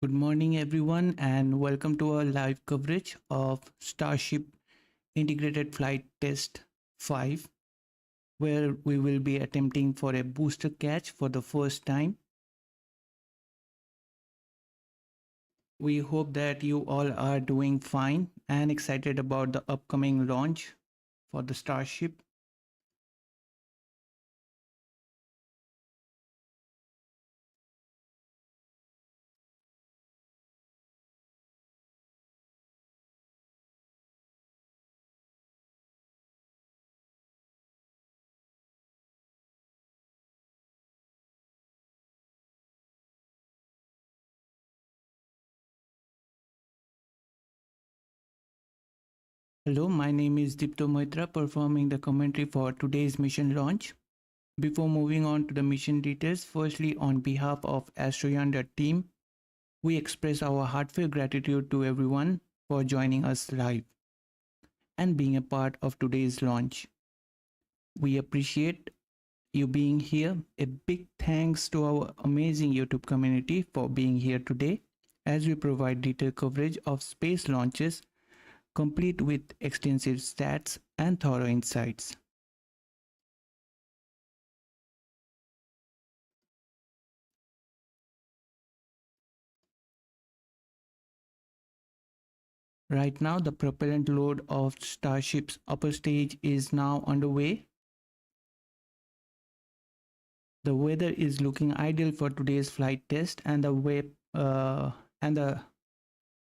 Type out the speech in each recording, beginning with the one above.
Good morning, everyone, and welcome to our live coverage of Starship Integrated Flight Test 5, where we will be attempting for a booster catch for the first time. We hope that you all are doing fine and excited about the upcoming launch for the Starship. Hello, my name is Dipto Moitra, performing the commentary for today's mission launch. Before moving on to the mission details, firstly, on behalf of AstroYonder team, we express our heartfelt gratitude to everyone for joining us live and being a part of today's launch. We appreciate you being here. A big thanks to our amazing YouTube community for being here today as we provide detailed coverage of space launches complete with extensive stats and thorough insights. Right now, the propellant load of Starship's upper stage is now underway. The weather is looking ideal for today's flight test, and the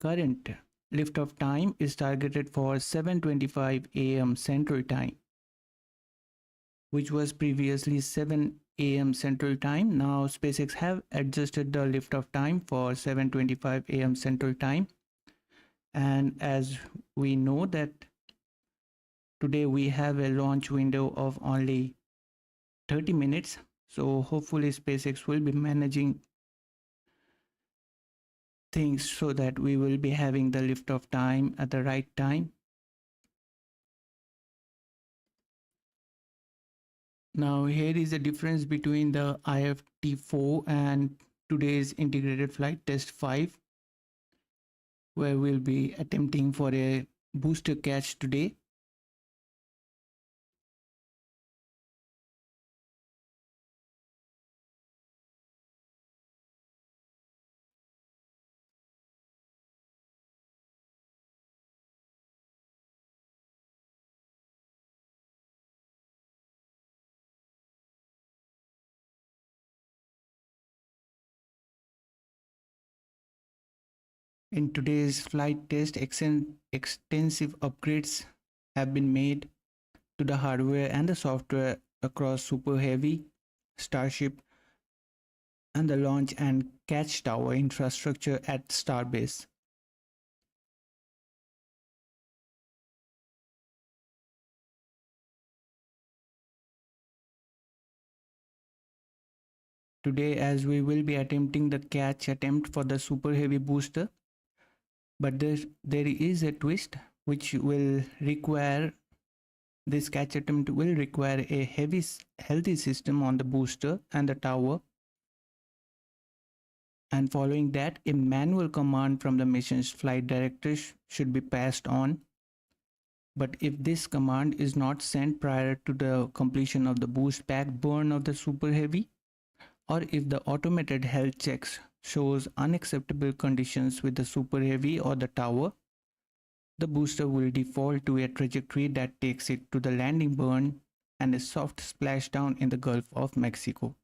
current liftoff time is targeted for 7:25 a.m. Central Time, which was previously 7 a.m. Central Time. Now SpaceX have adjusted the liftoff time for 7:25 a.m. Central Time, and as we know that today we have a launch window of only 30 minutes, so hopefully SpaceX will be managing things so that we will be having the liftoff time at the right time. Now here is the difference between the IFT-4 and today's integrated flight test 5, where we'll be attempting for a booster catch today. In today's flight test, extensive upgrades have been made to the hardware and the software across Super Heavy, Starship, and the launch and catch tower infrastructure at Starbase. Today, as we will be attempting the catch attempt for the Super Heavy booster, but there is a twist which will require this catch attempt will require a healthy system on the booster and the tower, and following that a manual command from the mission's flight director should be passed on. But if this command is not sent prior to the completion of the boost pack burn of the Super Heavy, or if the automated health checks shows unacceptable conditions with the Super Heavy or the tower, the booster will default to a trajectory that takes it to the landing burn and a soft splashdown in the Gulf of Mexico.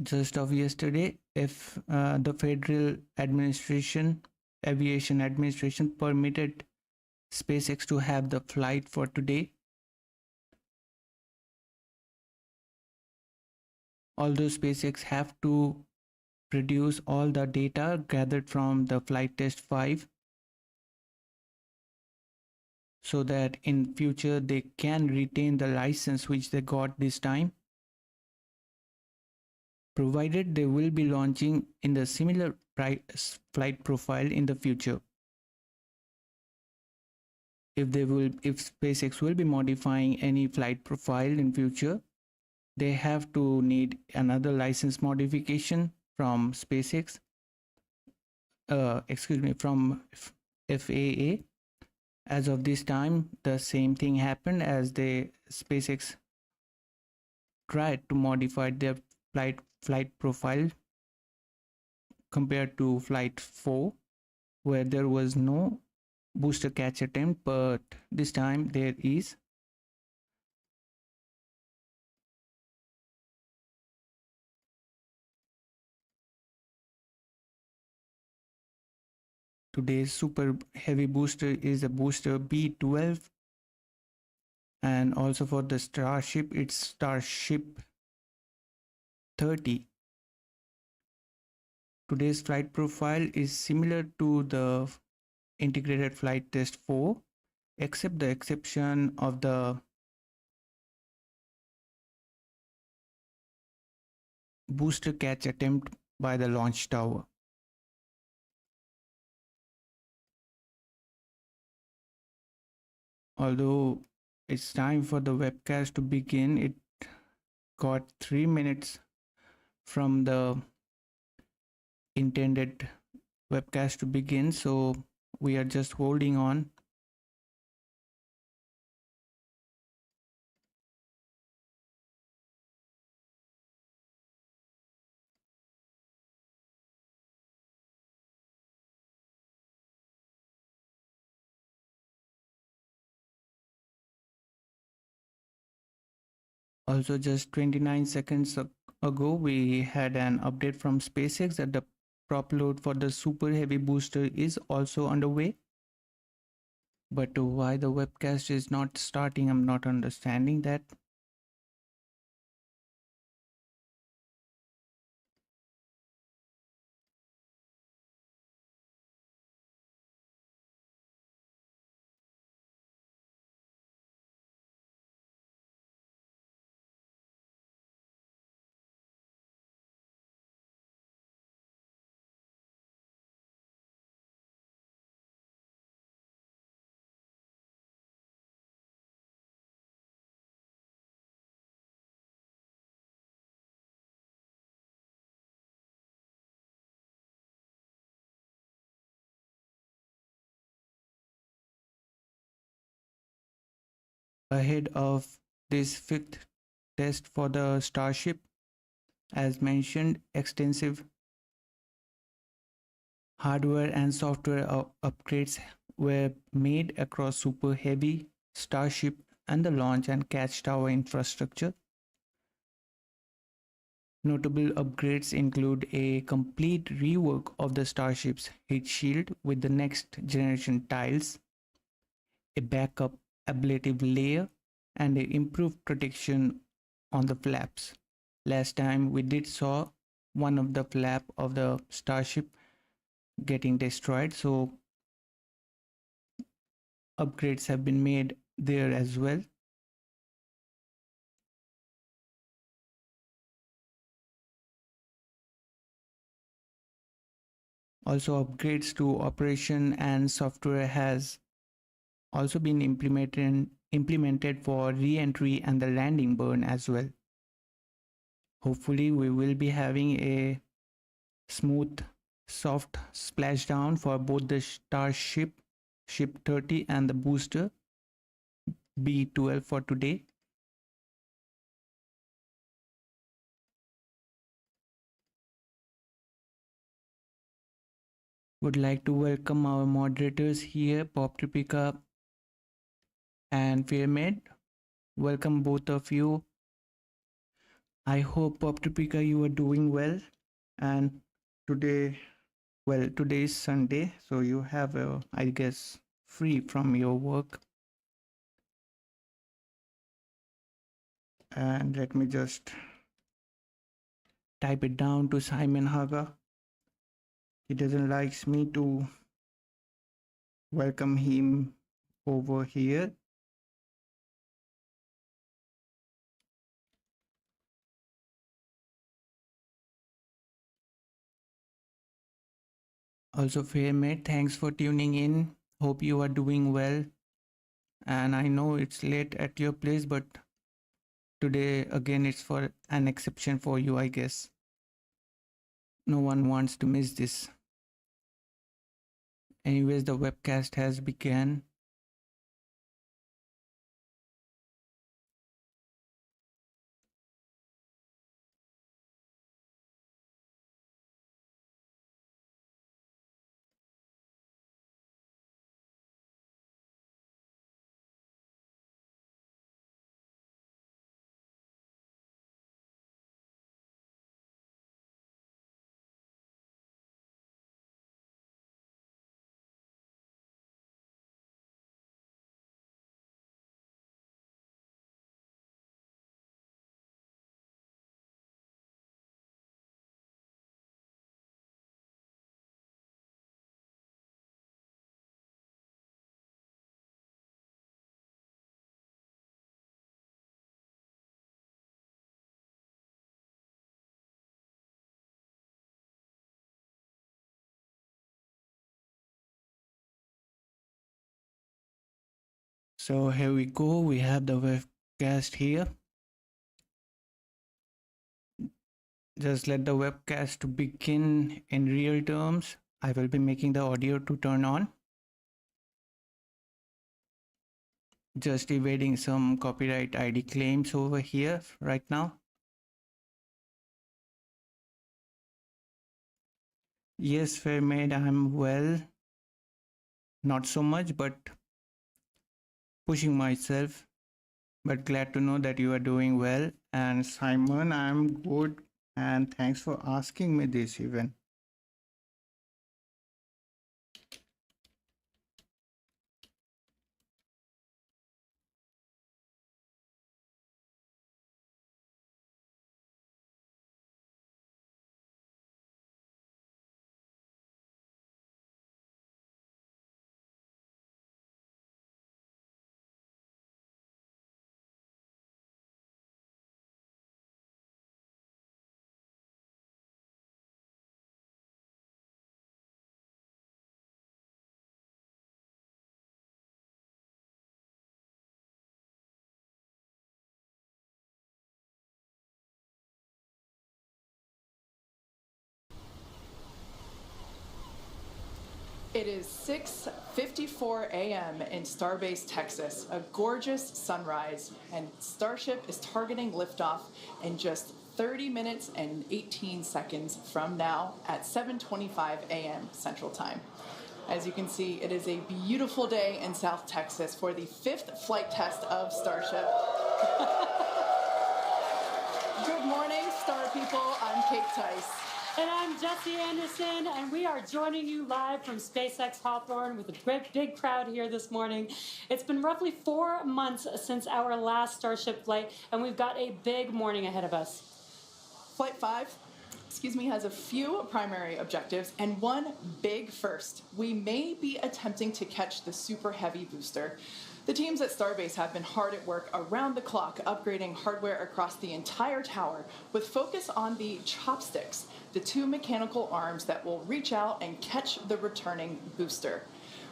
Just of yesterday, if the Federal Administration, Aviation Administration permitted SpaceX to have the flight for today, although SpaceX have to produce all the data gathered from the flight test 5 so that in future they can retain the license which they got this time, provided they will be launching in the similar flight profile in the future. If SpaceX will be modifying any flight profile in future, they have to need another license modification from SpaceX, from FAA. As of this time, the same thing happened as the SpaceX tried to modify their flight profile compared to Flight 4, where there was no booster catch attempt, but this time there is. Today's super heavy booster is a booster B12, and also for the Starship, it's Starship 30. Today's flight profile is similar to the integrated flight test 4, except the exception of the booster catch attempt by the launch tower. Although it's time for the webcast to begin, it got 3 minutes from the intended webcast to begin, so we are just holding on. Also, just 29 seconds ago, we had an update from SpaceX that the prop load for the super heavy booster is also underway. But why the webcast is not starting, I'm not understanding that. Ahead of this fifth test for the Starship, as mentioned, extensive hardware and software upgrades were made across super heavy, Starship, and the launch and catch tower infrastructure. Notable upgrades include a complete rework of the Starship's heat shield with the next generation tiles, a backup ablative layer, and improved protection on the flaps. Last time we did saw one of the flap of the Starship getting destroyed, so upgrades have been made there as well. Also, upgrades to operation and software has also been implemented for re-entry and the landing burn as well. Hopefully we will be having a smooth soft splashdown for both the Starship Ship 30 and the booster B12 for today. Would like to welcome our moderators here, Pop Tripika and Fairmaid. Welcome both of you. I hope Pop Tripika you are doing well, and today is Sunday, so you have I guess free from your work. And let me just type it down to Simon Haga. He doesn't like me to welcome him over here. Also, Fairmate, thanks for tuning in. Hope you are doing well. And I know it's late at your place, but today again it's for an exception for you, I guess. No one wants to miss this. Anyways, the webcast has begun. So here we go. We have the webcast here. Just let the webcast begin in real terms. I will be making the audio to turn on. Just evading some copyright ID claims over here right now. Yes, Fairmaid, I'm well. Not so much, but pushing myself. But glad to know that you are doing well. And Simon, I'm good. And thanks for asking me this even. It is 6:54 a.m. in Starbase, Texas, a gorgeous sunrise, and Starship is targeting liftoff in just 30 minutes and 18 seconds from now at 7:25 a.m. Central Time. As you can see, it is a beautiful day in South Texas for the 5th flight test of Starship. Good morning, Star people. I'm Kate Tice. And I'm Jesse Anderson, and we are joining you live from SpaceX Hawthorne with a great big crowd here this morning. It's been roughly 4 months since our last Starship flight, and we've got a big morning ahead of us. Flight 5, has a few primary objectives and one big first. We may be attempting to catch the Super Heavy booster. The teams at Starbase have been hard at work around the clock upgrading hardware across the entire tower with focus on the chopsticks, the two mechanical arms that will reach out and catch the returning booster.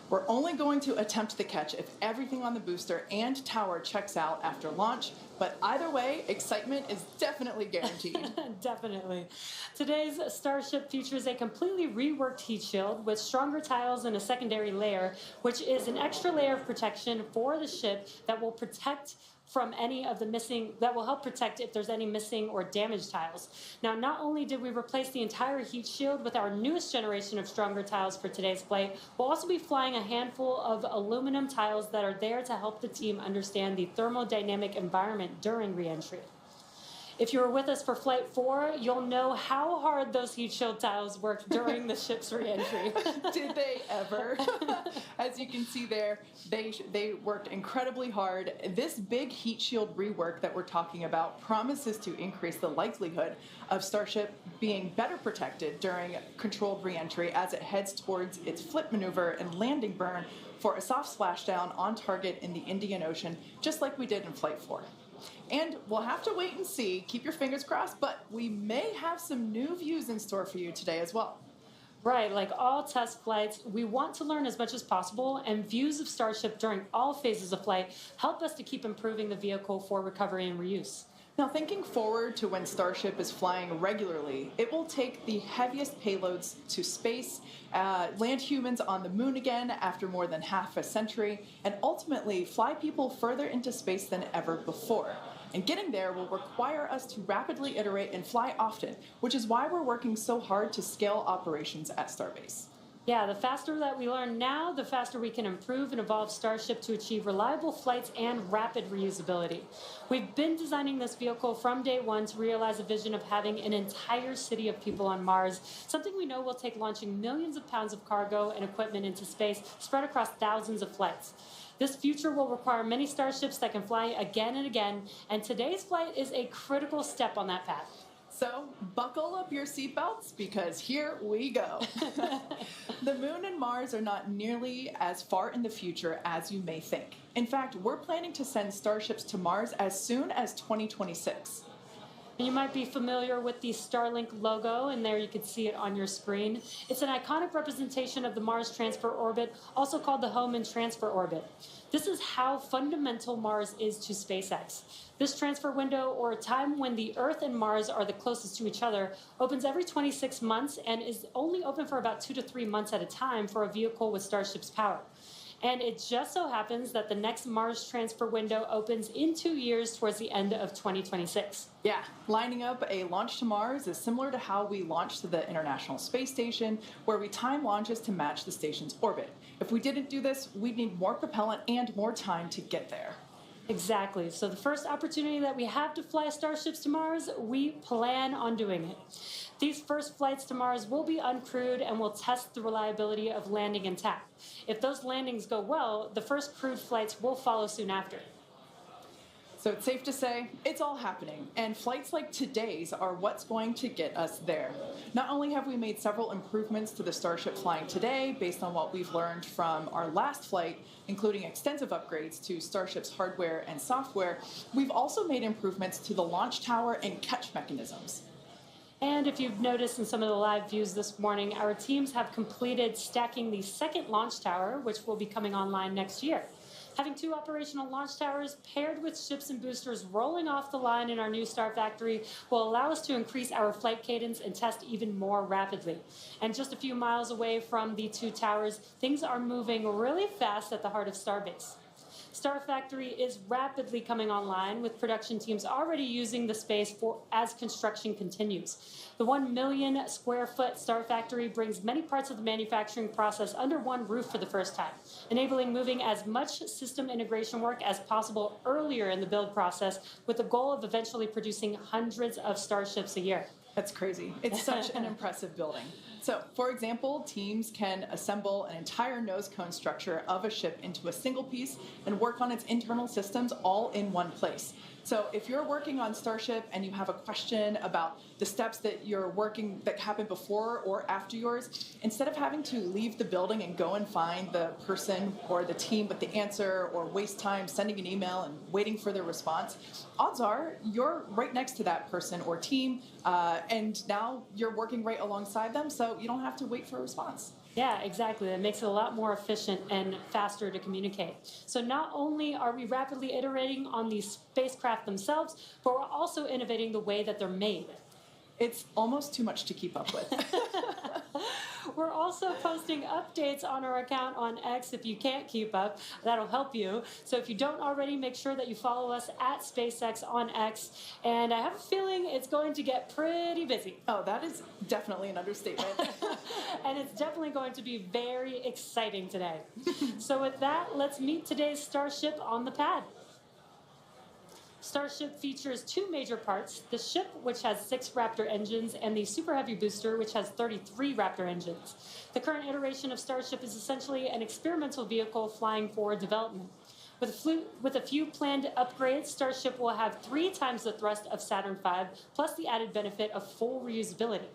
We're only going to attempt the catch if everything on the booster and tower checks out after launch, but either way, excitement is definitely guaranteed. Definitely. Today's Starship features a completely reworked heat shield with stronger tiles and a secondary layer, which is an extra layer of protection for the ship that will protect from any of the missing, that will help protect if there's any missing or damaged tiles. Now, not only did we replace the entire heat shield with our newest generation of stronger tiles for today's flight, we'll also be flying a handful of aluminum tiles that are there to help the team understand the thermodynamic environment during re-entry. If you were with us for Flight 4, you'll know how hard those heat shield tiles worked during the ship's reentry. Did they ever? As you can see there, they worked incredibly hard. This big heat shield rework that we're talking about promises to increase the likelihood of Starship being better protected during controlled reentry as it heads towards its flip maneuver and landing burn for a soft splashdown on target in the Indian Ocean, just like we did in Flight 4. And we'll have to wait and see. Keep your fingers crossed, but we may have some new views in store for you today as well. Right, like all test flights, we want to learn as much as possible, and views of Starship during all phases of flight help us to keep improving the vehicle for recovery and reuse. Now, thinking forward to when Starship is flying regularly, it will take the heaviest payloads to space, land humans on the moon again after more than half a century, and ultimately fly people further into space than ever before. And getting there will require us to rapidly iterate and fly often, which is why we're working so hard to scale operations at Starbase. Yeah, the faster that we learn now, the faster we can improve and evolve Starship to achieve reliable flights and rapid reusability. We've been designing this vehicle from day one to realize a vision of having an entire city of people on Mars, something we know will take launching millions of pounds of cargo and equipment into space spread across thousands of flights. This future will require many Starships that can fly again and again, and today's flight is a critical step on that path. So buckle up your seatbelts because here we go. The moon and Mars are not nearly as far in the future as you may think. In fact, we're planning to send Starships to Mars as soon as 2026. You might be familiar with the Starlink logo, and there you can see it on your screen. It's an iconic representation of the Mars transfer orbit, also called the home and transfer orbit. This is how fundamental Mars is to SpaceX. This transfer window, or a time when the Earth and Mars are the closest to each other, opens every 26 months and is only open for about 2 to 3 months at a time for a vehicle with Starship's power. And it just so happens that the next Mars transfer window opens in 2 years towards the end of 2026. Yeah, lining up a launch to Mars is similar to how we launched to the International Space Station, where we time launches to match the station's orbit. If we didn't do this, we'd need more propellant and more time to get there. Exactly. So the first opportunity that we have to fly Starships to Mars, we plan on doing it. These first flights to Mars will be uncrewed and will test the reliability of landing intact. If those landings go well, the first crewed flights will follow soon after. So it's safe to say it's all happening, and flights like today's are what's going to get us there. Not only have we made several improvements to the Starship flying today based on what we've learned from our last flight, including extensive upgrades to Starship's hardware and software, we've also made improvements to the launch tower and catch mechanisms. And if you've noticed in some of the live views this morning, our teams have completed stacking the second launch tower, which will be coming online next year. Having 2 operational launch towers paired with ships and boosters rolling off the line in our new Star Factory will allow us to increase our flight cadence and test even more rapidly. And just a few miles away from the 2 towers, things are moving really fast at the heart of Starbase. Star Factory is rapidly coming online, with production teams already using the space as construction continues. The 1 million square foot Star Factory brings many parts of the manufacturing process under one roof for the first time, enabling moving as much system integration work as possible earlier in the build process, with the goal of eventually producing hundreds of Starships a year. That's crazy. It's such an impressive building. So, for example, teams can assemble an entire nose cone structure of a ship into a single piece and work on its internal systems all in one place. So if you're working on Starship and you have a question about the steps that you're working that happen before or after yours, instead of having to leave the building and go and find the person or the team with the answer or waste time sending an email and waiting for their response, odds are you're right next to that person or team, and now you're working right alongside them, so you don't have to wait for a response. Yeah, exactly. That makes it a lot more efficient and faster to communicate. So not only are we rapidly iterating on these spacecraft themselves, but we're also innovating the way that they're made. It's almost too much to keep up with. We're also posting updates on our account on X. If you can't keep up, that'll help you. So if you don't already, make sure that you follow us at SpaceX on X. And I have a feeling it's going to get pretty busy. Oh, that is definitely an understatement. And it's definitely going to be very exciting today. So with that, let's meet today's Starship on the pad. Starship features two major parts, the ship, which has 6 Raptor engines, and the Super Heavy booster, which has 33 Raptor engines. The current iteration of Starship is essentially an experimental vehicle flying for development. With a few planned upgrades, Starship will have 3 times the thrust of Saturn V, plus the added benefit of full reusability.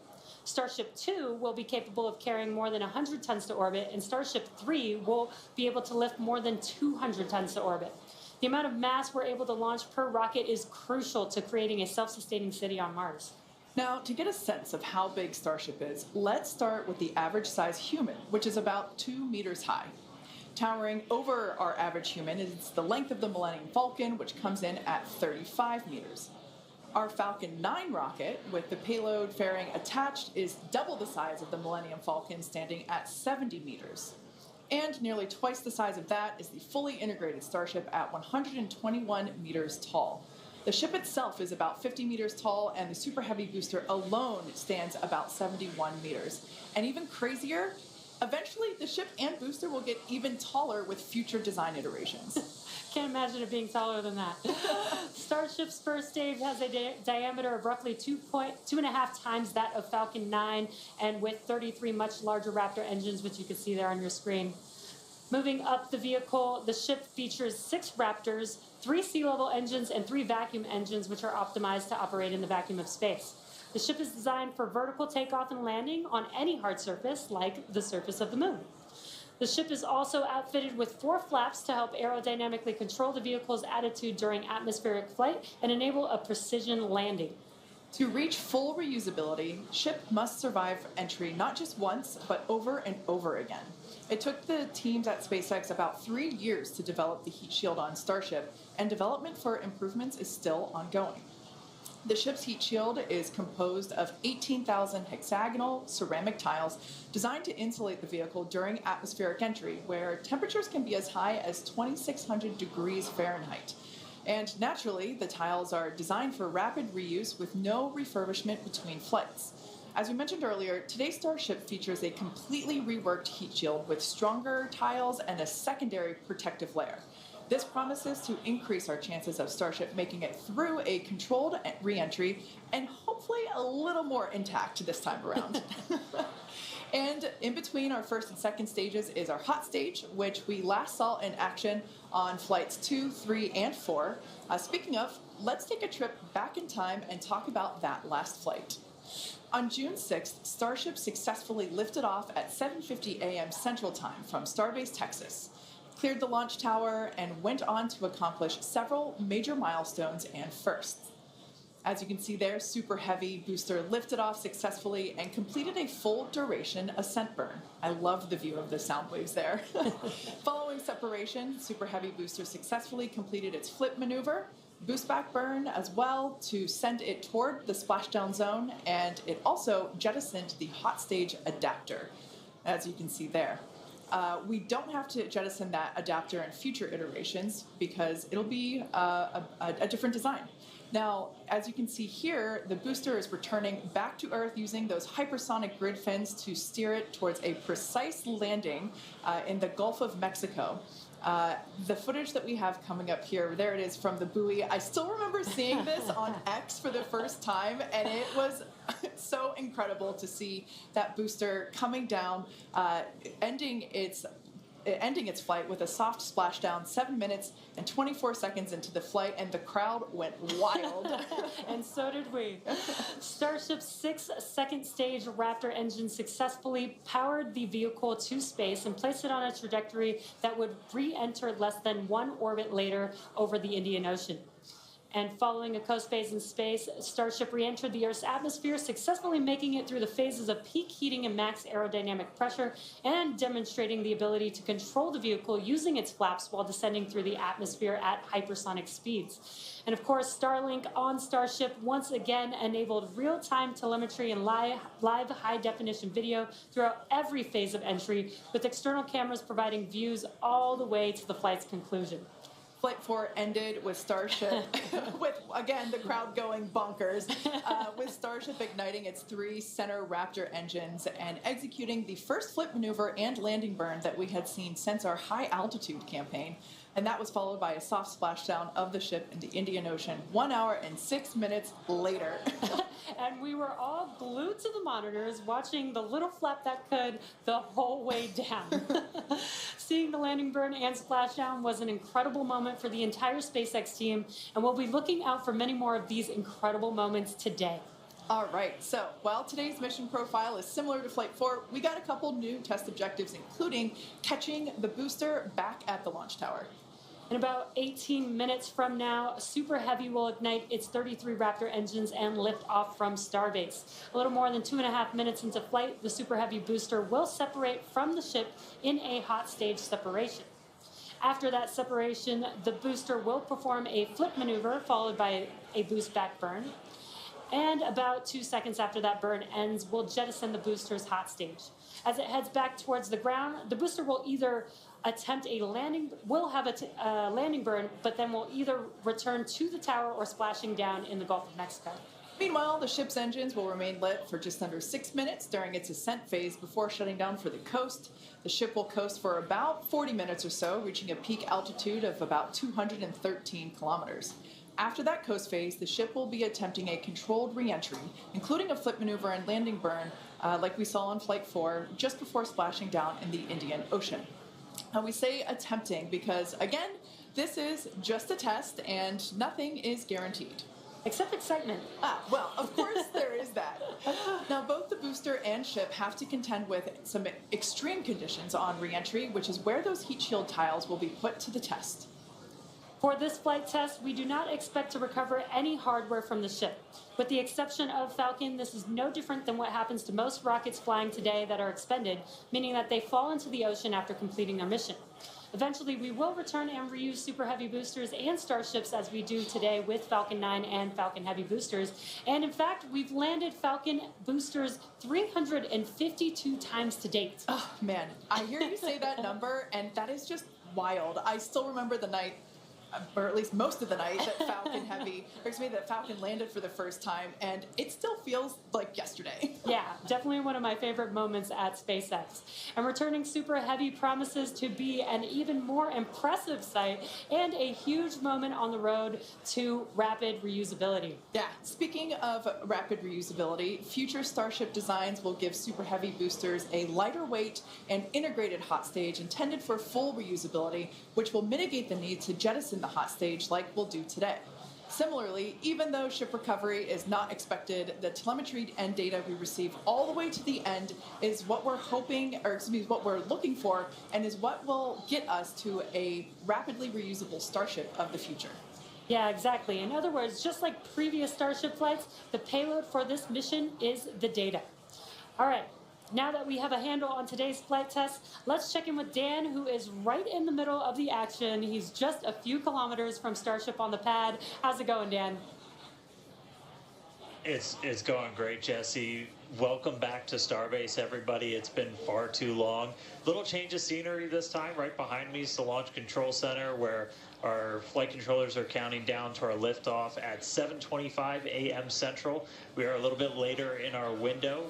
Starship 2 will be capable of carrying more than 100 tons to orbit, and Starship 3 will be able to lift more than 200 tons to orbit. The amount of mass we're able to launch per rocket is crucial to creating a self-sustaining city on Mars. Now, to get a sense of how big Starship is, let's start with the average size human, which is about 2 meters high. Towering over our average human is the length of the Millennium Falcon, which comes in at 35 meters. Our Falcon 9 rocket, with the payload fairing attached, is double the size of the Millennium Falcon, standing at 70 meters. And nearly twice the size of that is the fully integrated Starship at 121 meters tall. The ship itself is about 50 meters tall, and the Super Heavy booster alone stands about 71 meters. And even crazier, eventually the ship and booster will get even taller with future design iterations. Can't imagine it being taller than that. Starship's first stage has a diameter of roughly 2.5 times that of Falcon 9, and with 33 much larger Raptor engines, which you can see there on your screen. Moving up the vehicle, the ship features 6 Raptors, 3 sea-level engines, and 3 vacuum engines, which are optimized to operate in the vacuum of space. The ship is designed for vertical takeoff and landing on any hard surface, like the surface of the moon. The ship is also outfitted with 4 flaps to help aerodynamically control the vehicle's attitude during atmospheric flight and enable a precision landing. To reach full reusability, ship must survive entry not just once, but over and over again. It took the teams at SpaceX about 3 years to develop the heat shield on Starship, and development for improvements is still ongoing. The ship's heat shield is composed of 18,000 hexagonal ceramic tiles designed to insulate the vehicle during atmospheric entry, where temperatures can be as high as 2,600 degrees Fahrenheit. And naturally, the tiles are designed for rapid reuse with no refurbishment between flights. As we mentioned earlier, today's Starship features a completely reworked heat shield with stronger tiles and a secondary protective layer. This promises to increase our chances of Starship making it through a controlled re-entry and hopefully a little more intact this time around. And in between our first and second stages is our hot stage, which we last saw in action on flights 2, 3, and 4. Speaking of, let's take a trip back in time and talk about that last flight. On June 6th, Starship successfully lifted off at 7:50 a.m. Central Time from Starbase, Texas, cleared the launch tower, and went on to accomplish several major milestones and firsts. As you can see there, Super Heavy booster lifted off successfully and completed a full duration ascent burn. I love the view of the sound waves there. Following separation, Super Heavy booster successfully completed its flip maneuver, boost back burn as well to send it toward the splashdown zone, and it also jettisoned the hot stage adapter, as you can see there. We don't have to jettison that adapter in future iterations because it'll be a different design. Now, as you can see here, the booster is returning back to Earth using those hypersonic grid fins to steer it towards a precise landing in the Gulf of Mexico. The footage that we have coming up here, there it is from the buoy. I still remember seeing this on X for the first time, and it was so incredible to see that booster coming down, ending its flight with a soft splashdown 7 minutes and 24 seconds into the flight, and the crowd went wild. And so did we. Starship's 6 second stage Raptor engine successfully powered the vehicle to space and placed it on a trajectory that would re-enter less than 1 orbit later over the Indian Ocean. And following a coast phase in space, Starship re-entered the Earth's atmosphere, successfully making it through the phases of peak heating and max aerodynamic pressure, and demonstrating the ability to control the vehicle using its flaps while descending through the atmosphere at hypersonic speeds. And of course, Starlink on Starship once again enabled real-time telemetry and live high-definition video throughout every phase of entry, with external cameras providing views all the way to the flight's conclusion. Flight 4 ended with Starship, with, again, the crowd going bonkers, with Starship igniting its 3 center Raptor engines and executing the first flip maneuver and landing burn that we had seen since our high-altitude campaign. And that was followed by a soft splashdown of the ship in the Indian Ocean 1 hour and 6 minutes later. And we were all glued to the monitors watching the little flap that could the whole way down. Seeing the landing burn and splashdown was an incredible moment for the entire SpaceX team, and we'll be looking out for many more of these incredible moments today. All right, so while today's mission profile is similar to Flight 4, we got a couple new test objectives, including catching the booster back at the launch tower. In about 18 minutes from now, Super Heavy will ignite its 33 Raptor engines and lift off from Starbase. A little more than 2.5 minutes into flight, the Super Heavy booster will separate from the ship in a hot stage separation. After that separation, the booster will perform a flip maneuver followed by a boost back burn. And about 2 seconds after that burn ends, we'll jettison the booster's hot stage. As it heads back towards the ground, the booster will either attempt a landing, landing burn, but then will either return to the tower or splashing down in the Gulf of Mexico. Meanwhile, the ship's engines will remain lit for just under 6 minutes during its ascent phase before shutting down for the coast. The ship will coast for about 40 minutes or so, reaching a peak altitude of about 213 kilometers. After that coast phase, the ship will be attempting a controlled re-entry, including a flip maneuver and landing burn, like we saw on Flight 4, just before splashing down in the Indian Ocean. Now, we say attempting because, again, this is just a test and nothing is guaranteed. Except excitement. Well, of course there is that. Now, both the booster and ship have to contend with some extreme conditions on re-entry, which is where those heat shield tiles will be put to the test. For this flight test, we do not expect to recover any hardware from the ship. With the exception of Falcon, this is no different than what happens to most rockets flying today that are expended, meaning that they fall into the ocean after completing their mission. Eventually, we will return and reuse Super Heavy boosters and Starships as we do today with Falcon 9 and Falcon Heavy boosters. And in fact, we've landed Falcon boosters 352 times to date. Oh, man, I hear you say that number, and that is just wild. I still remember the night, or at least most of the night, that Falcon landed for the first time, and it still feels like yesterday. Yeah, definitely one of my favorite moments at SpaceX. And returning Super Heavy promises to be an even more impressive sight and a huge moment on the road to rapid reusability. Yeah, speaking of rapid reusability, future Starship designs will give Super Heavy boosters a lighter weight and integrated hot stage intended for full reusability, which will mitigate the need to jettison the hot stage like we'll do today. Similarly, even though ship recovery is not expected, the telemetry and data we receive all the way to the end is what we're what we're looking for, and is what will get us to a rapidly reusable Starship of the future. Yeah, exactly. In other words, just like previous Starship flights, the payload for this mission is the data. All right. Now that we have a handle on today's flight test, let's check in with Dan, who is right in the middle of the action. He's just a few kilometers from Starship on the pad. How's it going, Dan? It's going great, Jesse. Welcome back to Starbase, everybody. It's been far too long. Little change of scenery this time. Right behind me is the Launch Control Center, where our flight controllers are counting down to our liftoff at 7:25 a.m. Central. We are a little bit later in our window.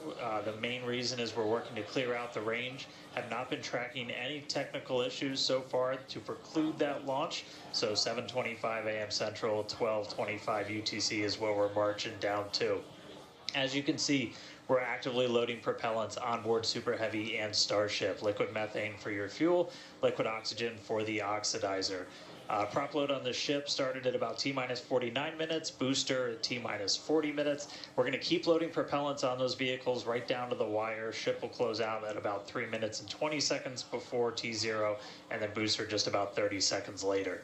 The main reason is we're working to clear out the range. Have not been tracking any technical issues so far to preclude that launch. So 7:25 a.m. Central, 12:25 UTC is where we're marching down to. As you can see, we're actively loading propellants onboard Super Heavy and Starship. Liquid methane for your fuel, liquid oxygen for the oxidizer. Prop load on the ship started at about T-minus 49 minutes, booster at T-minus 40 minutes. We're going to keep loading propellants on those vehicles right down to the wire. Ship will close out at about 3 minutes and 20 seconds before T0, and then booster just about 30 seconds later.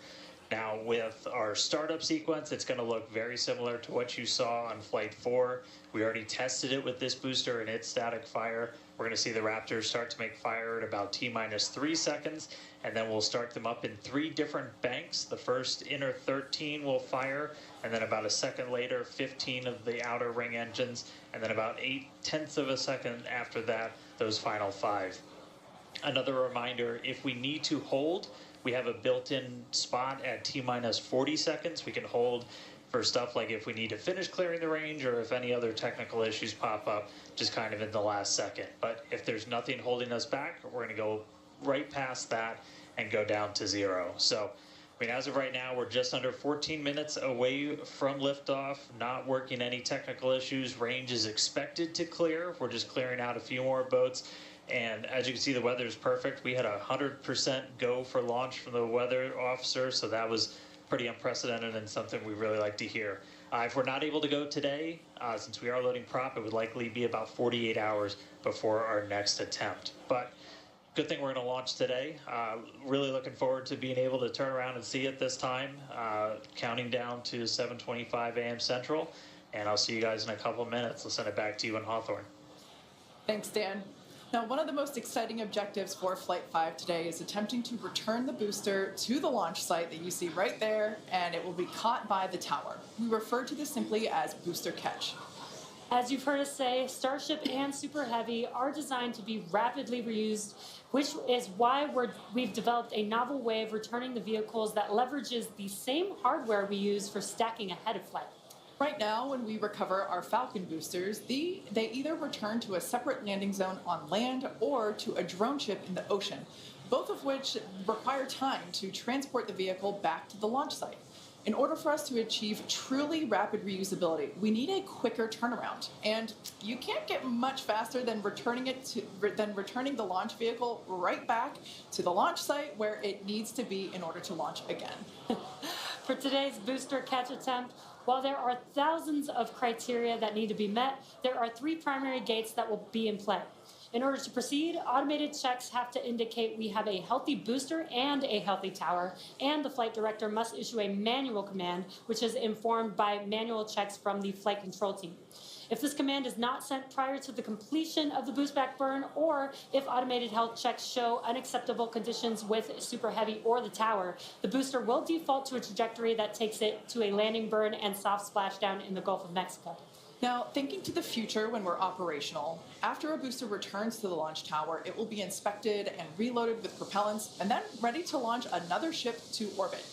Now, with our startup sequence, it's going to look very similar to what you saw on Flight 4. We already tested it with this booster and its static fire. We're going to see the Raptors start to make fire at about T-minus 3 seconds, and then we'll start them up in 3 different banks. The first inner 13 will fire, and then about a second later, 15 of the outer ring engines, and then about 0.8 of a second after that, those final 5. Another reminder, if we need to hold, we have a built-in spot at T-minus 40 seconds. We can hold for stuff like if we need to finish clearing the range or if any other technical issues pop up, just kind of in the last second. But if there's nothing holding us back, we're going to go right past that and go down to 0. So I mean, as of right now, we're just under 14 minutes away from liftoff, not working any technical issues. Range is expected to clear. We're just clearing out a few more boats. And as you can see, the weather is perfect. We had 100% go for launch from the weather officer, so that was pretty unprecedented and something we really like to hear. If we're not able to go today, since we are loading prop, it would likely be about 48 hours before our next attempt. But good thing we're going to launch today. Really looking forward to being able to turn around and see it this time. Counting down to 7:25 a.m. Central, and I'll see you guys in a couple of minutes. I'll send it back to you in Hawthorne. Thanks, Dan. Now, one of the most exciting objectives for Flight 5 today is attempting to return the booster to the launch site that you see right there, and it will be caught by the tower. We refer to this simply as booster catch. As you've heard us say, Starship and Super Heavy are designed to be rapidly reused, which is why we've developed a novel way of returning the vehicles that leverages the same hardware we use for stacking ahead of flight. Right now, when we recover our Falcon boosters, they either return to a separate landing zone on land or to a drone ship in the ocean, both of which require time to transport the vehicle back to the launch site. In order for us to achieve truly rapid reusability, we need a quicker turnaround, and you can't get much faster than returning the launch vehicle right back to the launch site where it needs to be in order to launch again. For today's booster catch attempt, while there are thousands of criteria that need to be met, there are 3 primary gates that will be in play. In order to proceed, automated checks have to indicate we have a healthy booster and a healthy tower, and the flight director must issue a manual command, which is informed by manual checks from the flight control team. If this command is not sent prior to the completion of the boost back burn, or if automated health checks show unacceptable conditions with Super Heavy or the tower, the booster will default to a trajectory that takes it to a landing burn and soft splashdown in the Gulf of Mexico. Now, thinking to the future when we're operational, after a booster returns to the launch tower, it will be inspected and reloaded with propellants and then ready to launch another ship to orbit.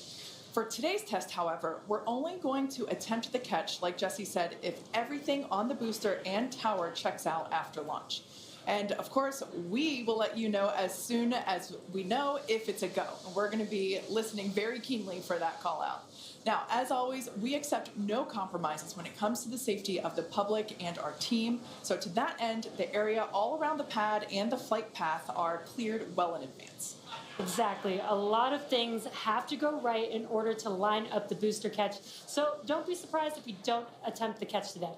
For today's test, however, we're only going to attempt the catch, like Jesse said, if everything on the booster and tower checks out after launch. And of course, we will let you know as soon as we know if it's a go. We're going to be listening very keenly for that call out. Now, as always, we accept no compromises when it comes to the safety of the public and our team. So to that end, the area all around the pad and the flight path are cleared well in advance. Exactly. A lot of things have to go right in order to line up the booster catch. So don't be surprised if we don't attempt the catch today.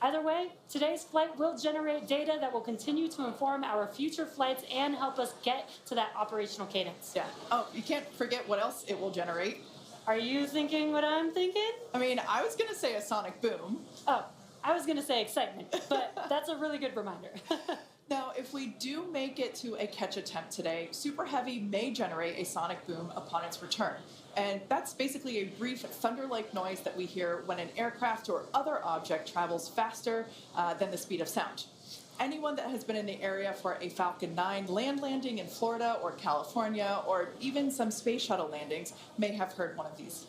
Either way, today's flight will generate data that will continue to inform our future flights and help us get to that operational cadence. Yeah. Oh, you can't forget what else it will generate. Are you thinking what I'm thinking? I mean, I was going to say a sonic boom. Oh, I was going to say excitement, but that's a really good reminder. Now, if we do make it to a catch attempt today, Super Heavy may generate a sonic boom upon its return. And that's basically a brief thunder-like noise that we hear when an aircraft or other object travels faster than the speed of sound. Anyone that has been in the area for a Falcon 9 land landing in Florida or California, or even some space shuttle landings, may have heard one of these.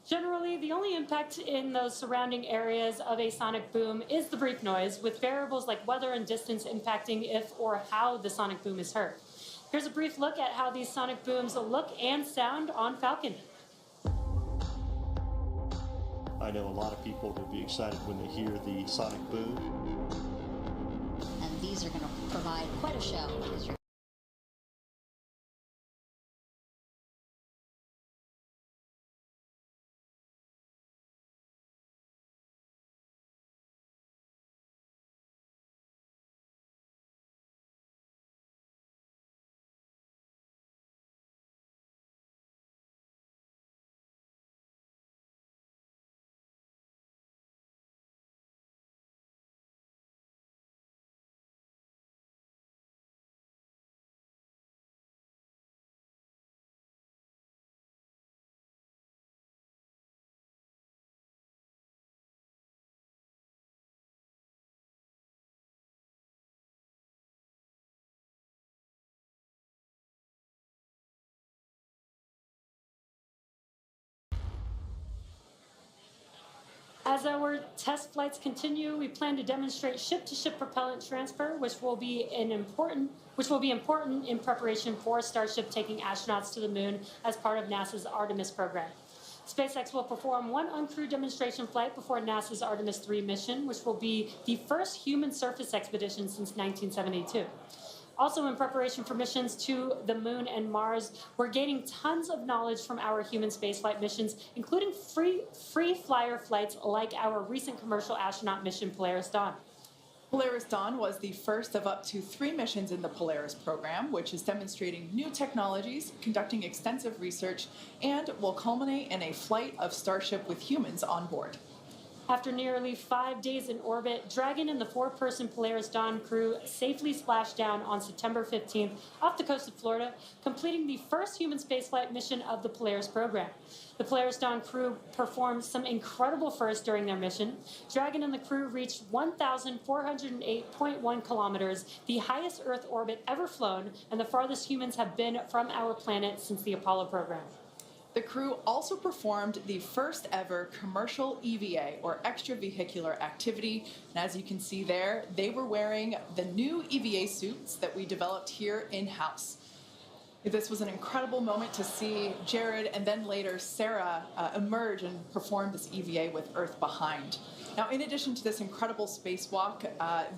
Generally, the only impact in those surrounding areas of a sonic boom is the brief noise, with variables like weather and distance impacting if or how the sonic boom is heard. Here's a brief look at how these sonic booms look and sound on Falcon. I know a lot of people will be excited when they hear the sonic boom. And these are going to provide quite a show. As our test flights continue, we plan to demonstrate ship-to-ship propellant transfer, which will be an important which will be important in preparation for Starship taking astronauts to the moon as part of NASA's Artemis program. SpaceX will perform one uncrewed demonstration flight before NASA's Artemis 3 mission, which will be the first human surface expedition since 1972. Also, in preparation for missions to the moon and Mars, we're gaining tons of knowledge from our human spaceflight missions, including free flyer flights like our recent commercial astronaut mission Polaris Dawn. Polaris Dawn was the first of up to 3 missions in the Polaris program, which is demonstrating new technologies, conducting extensive research, and will culminate in a flight of Starship with humans on board. After nearly 5 days in orbit, Dragon and the 4-person Polaris Dawn crew safely splashed down on September 15th off the coast of Florida, completing the first human spaceflight mission of the Polaris program. The Polaris Dawn crew performed some incredible firsts during their mission. Dragon and the crew reached 1,408.1 kilometers, the highest Earth orbit ever flown, and the farthest humans have been from our planet since the Apollo program. The crew also performed the first ever commercial EVA, or extravehicular activity. And as you can see there, they were wearing the new EVA suits that we developed here in-house. This was an incredible moment to see Jared and then later Sarah emerge and perform this EVA with Earth behind. Now, in addition to this incredible spacewalk,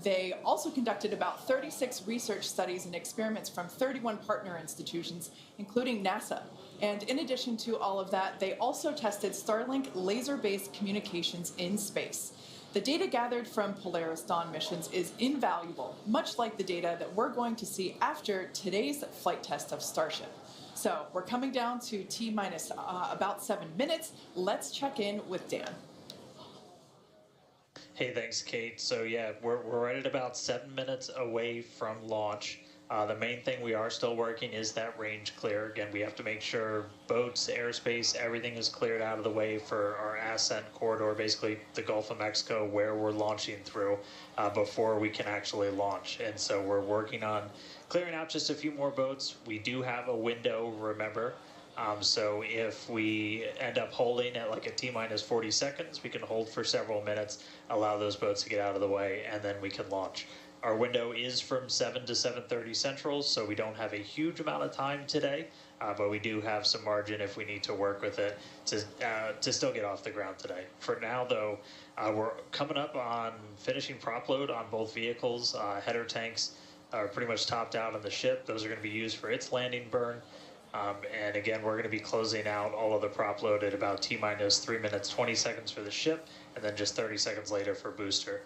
they also conducted about 36 research studies and experiments from 31 partner institutions, including NASA. And in addition to all of that, they also tested Starlink laser-based communications in space. The data gathered from Polaris Dawn missions is invaluable, much like the data that we're going to see after today's flight test of Starship. So we're coming down to T-minus about 7 minutes. Let's check in with Dan. Hey, thanks, Kate. So yeah, we're right at about 7 minutes away from launch. The main thing we are still working is that range clear. Again, we have to make sure boats, airspace, everything is cleared out of the way for our ascent corridor, basically the Gulf of Mexico, where we're launching through before we can actually launch. And so we're working on clearing out just a few more boats. We do have a window, remember. So if we end up holding at like a T-minus 40 seconds, we can hold for several minutes, allow those boats to get out of the way, and then we can launch. Our window is from 7 to 7:30 Central, so we don't have a huge amount of time today, but we do have some margin if we need to work with it to still get off the ground today. For now, though, we're coming up on finishing prop load on both vehicles. Header tanks are pretty much topped out on the ship. Those are going to be used for its landing burn. And again, we're going to be closing out all of the prop load at about T-minus 3 minutes, 20 seconds for the ship, and then just 30 seconds later for booster.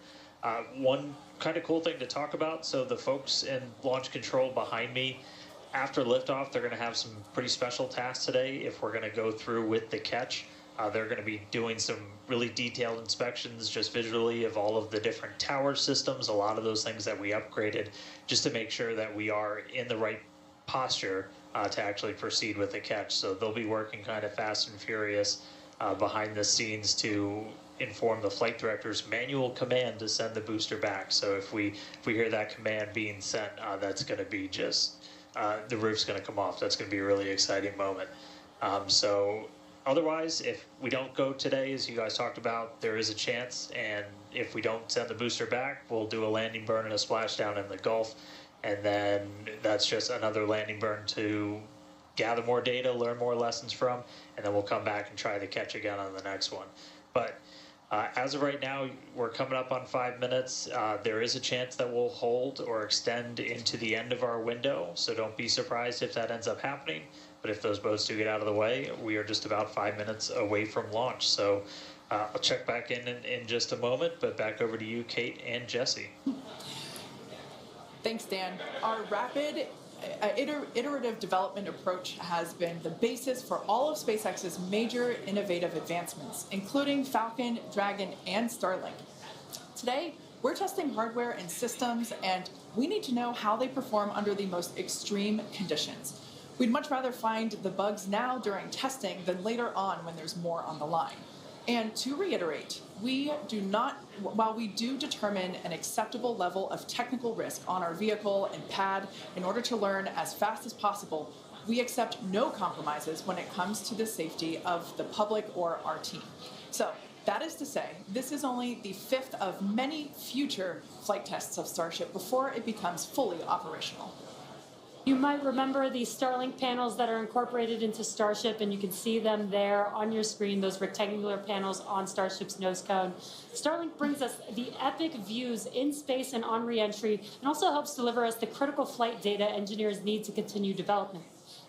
One kind of cool thing to talk about, so the folks in launch control behind me, after liftoff, they're going to have some pretty special tasks today if we're going to go through with the catch. They're going to be doing some really detailed inspections just visually of all of the different tower systems, a lot of those things that we upgraded, just to make sure that we are in the right posture to actually proceed with the catch. So they'll be working kind of fast and furious behind the scenes to inform the flight director's manual command to send the booster back. So if we hear that command being sent, that's going to be just the roof's going to come off. That's going to be a really exciting moment. So otherwise, if we don't go today, as you guys talked about, there is a chance, and if we don't send the booster back, we'll do a landing burn and a splashdown in the Gulf, and then that's just another landing burn to gather more data, learn more lessons from, and then we'll come back and try the catch again on the next one. But as of right now, we're coming up on 5 minutes. There is a chance that we'll hold or extend into the end of our window, so don't be surprised if that ends up happening. But if those boats do get out of the way, we are just about 5 minutes away from launch. So I'll check back in just a moment, but back over to you, Kate and Jesse. Thanks, Dan. Our rapid iterative development approach has been the basis for all of SpaceX's major innovative advancements, including Falcon, Dragon, and Starlink. Today, we're testing hardware and systems, and we need to know how they perform under the most extreme conditions. We'd much rather find the bugs now during testing than later on when there's more on the line. And to reiterate, while we do determine an acceptable level of technical risk on our vehicle and pad in order to learn as fast as possible, we accept no compromises when it comes to the safety of the public or our team. So that is to say, this is only the 5th of many future flight tests of Starship before it becomes fully operational. You might remember the Starlink panels that are incorporated into Starship, and you can see them there on your screen, those rectangular panels on Starship's nose cone. Starlink brings us the epic views in space and on re-entry, and also helps deliver us the critical flight data engineers need to continue development.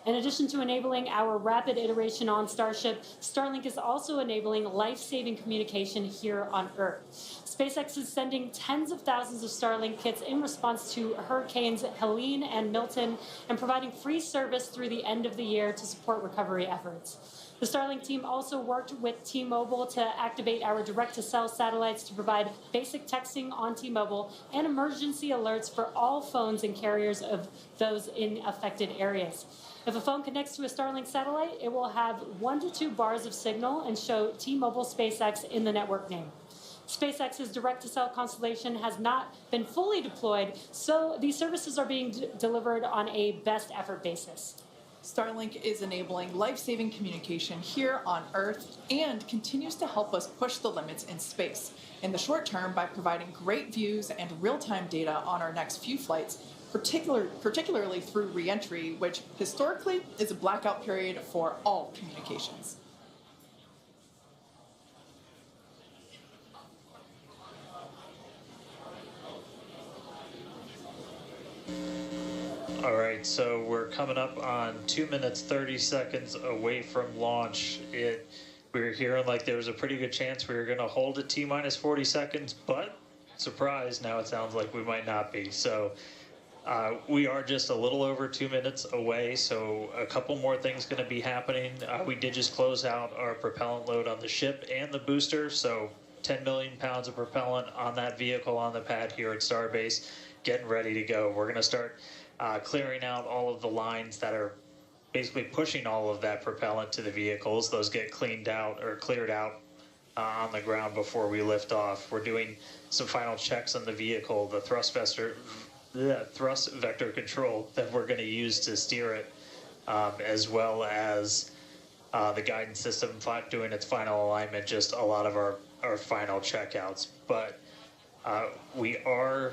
In addition to enabling our rapid iteration on Starship, Starlink is also enabling life-saving communication here on Earth. SpaceX is sending tens of thousands of Starlink kits in response to Hurricanes Helene and Milton, and providing free service through the end of the year to support recovery efforts. The Starlink team also worked with T-Mobile to activate our direct-to-cell satellites to provide basic texting on T-Mobile and emergency alerts for all phones and carriers of those in affected areas. If a phone connects to a Starlink satellite, it will have 1 to 2 bars of signal and show T-Mobile SpaceX in the network name. SpaceX's direct-to-cell constellation has not been fully deployed, so these services are being delivered on a best effort basis. Starlink is enabling life-saving communication here on Earth and continues to help us push the limits in space. In the short term, by providing great views and real-time data on our next few flights, particularly through re-entry, which historically is a blackout period for all communications. All right, so we're coming up on 2 minutes, 30 seconds away from launch. We were hearing like there was a pretty good chance we were going to hold at T-minus 40 seconds, but surprise, now it sounds like we might not be. So we are just a little over 2 minutes away, so a couple more things going to be happening. We did just close out our propellant load on the ship and the booster, so 10 million pounds of propellant on that vehicle on the pad here at Starbase, getting ready to go. We're going to start clearing out all of the lines that are basically pushing all of that propellant to the vehicles. Those get cleaned out or cleared out on the ground before we lift off. We're doing some final checks on the vehicle, the thrust vector control that we're going to use to steer it, as well as the guidance system doing its final alignment, just a lot of our final checkouts. But we are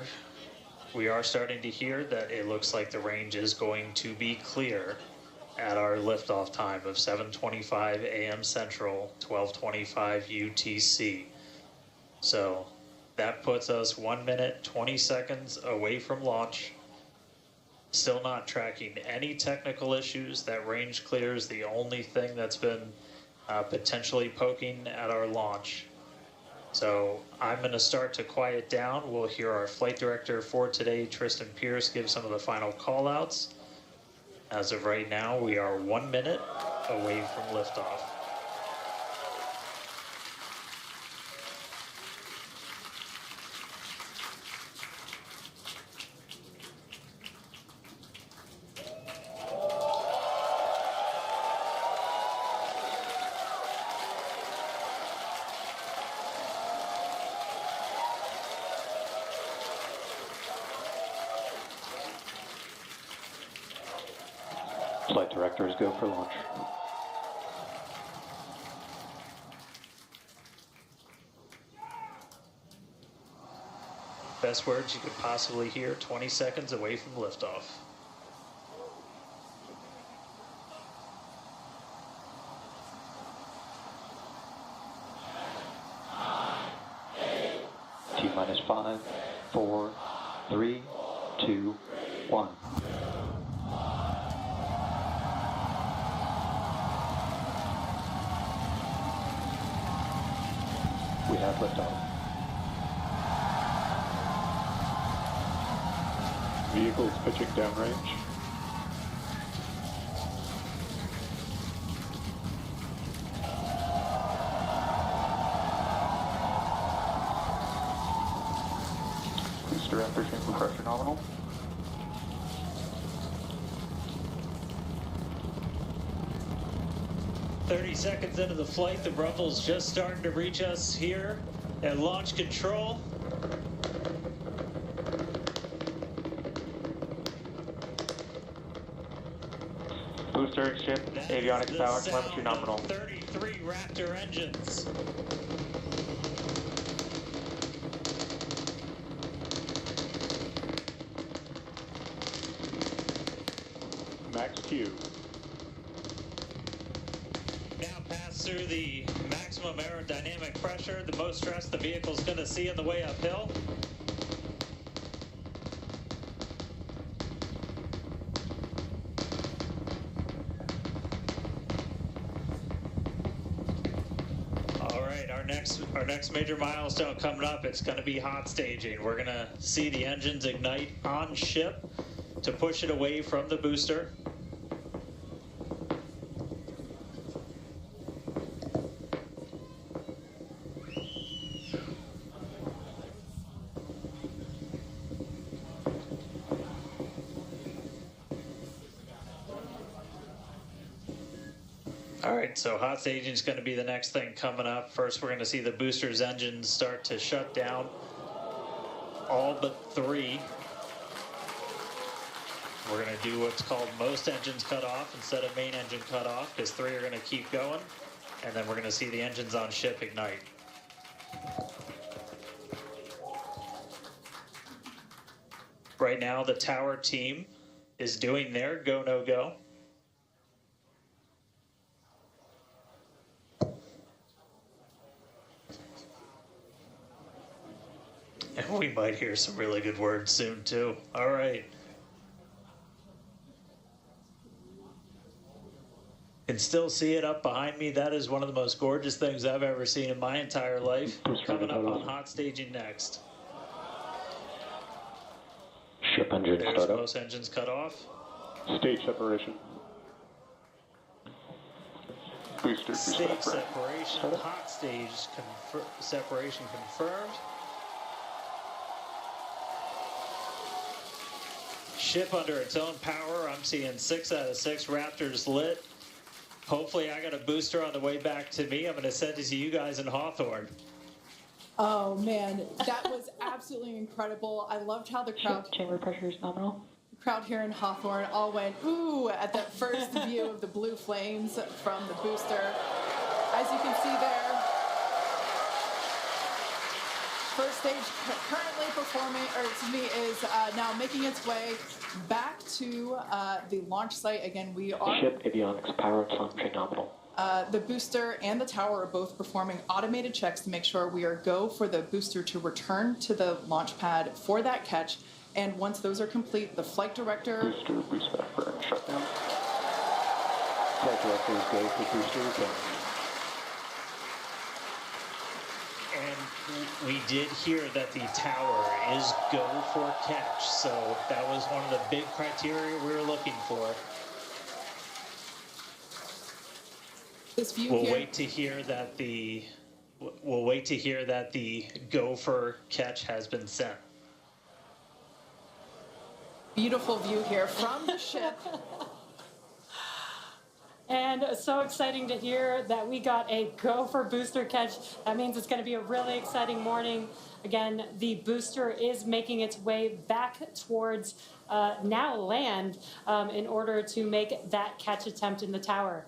starting to hear that it looks like the range is going to be clear at our liftoff time of 7:25 a.m. Central, 12:25 UTC. So that puts us 1 minute, 20 seconds away from launch. Still not tracking any technical issues. That range clear is the only thing that's been potentially poking at our launch. So I'm going to start to quiet down. We'll hear our flight director for today, Tristan Pierce, give some of the final call-outs. As of right now, we are 1 minute away from liftoff. Flight directors go for launch. Best words you could possibly hear, 20 seconds away from liftoff. T-minus 5, 4, 3, 2, 1. We have liftoff. Vehicle is pitching downrange. Booster after chamber pressure nominal. "30 seconds into the flight, the rumble's just starting to reach us here at launch control. Booster ship, avionics power, telemetry nominal. 33 Raptor engines. Q. Now pass through the maximum aerodynamic pressure, the most stress the vehicle's going to see on the way uphill. All right, our next major milestone coming up, it's going to be hot staging. We're going to see the engines ignite on ship to push it away from the booster. All right, so hot staging is going to be the next thing coming up. First, we're going to see the booster's engines start to shut down, all but 3. We're going to do what's called most engines cut off instead of main engine cut off, because 3 are going to keep going, and then we're going to see the engines on ship ignite. Right now, the tower team is doing their go, no go. And we might hear some really good words soon, too. All right. Can still see it up behind me. That is one of the most gorgeous things I've ever seen in my entire life. Coming up on hot staging next. Ship engine There's startup. most engines cut off. Stage separation. Booster Stage separation. separation. Hot stage separation confirmed. Ship under its own power. I'm seeing 6 out of 6 Raptors lit. Hopefully I got a booster on the way back to me. I'm going to send it to you guys in Hawthorne. Oh man, that was absolutely incredible. I loved how the crowd Chamber pressure is nominal. here in Hawthorne all went ooh at that first view of the blue flames from the booster. As you can see there, first stage currently performing, is now making its way back to the launch site. Again, we are... Ship avionics power and telemetry nominal. The booster and the tower are both performing automated checks to make sure we are go for the booster to return to the launch pad for that catch. And once those are complete, the flight director... Booster boost back burn shutdown. Flight director is go for booster return. And we did hear that the tower is go for catch, so that was one of the big criteria we were looking for. This view We'll here, wait to hear that the go for catch has been sent. beautiful view here from the ship. And so exciting to hear that we got a go for booster catch. That means it's going to be a really exciting morning. Again, the booster is making its way back towards now land in order to make that catch attempt in the tower.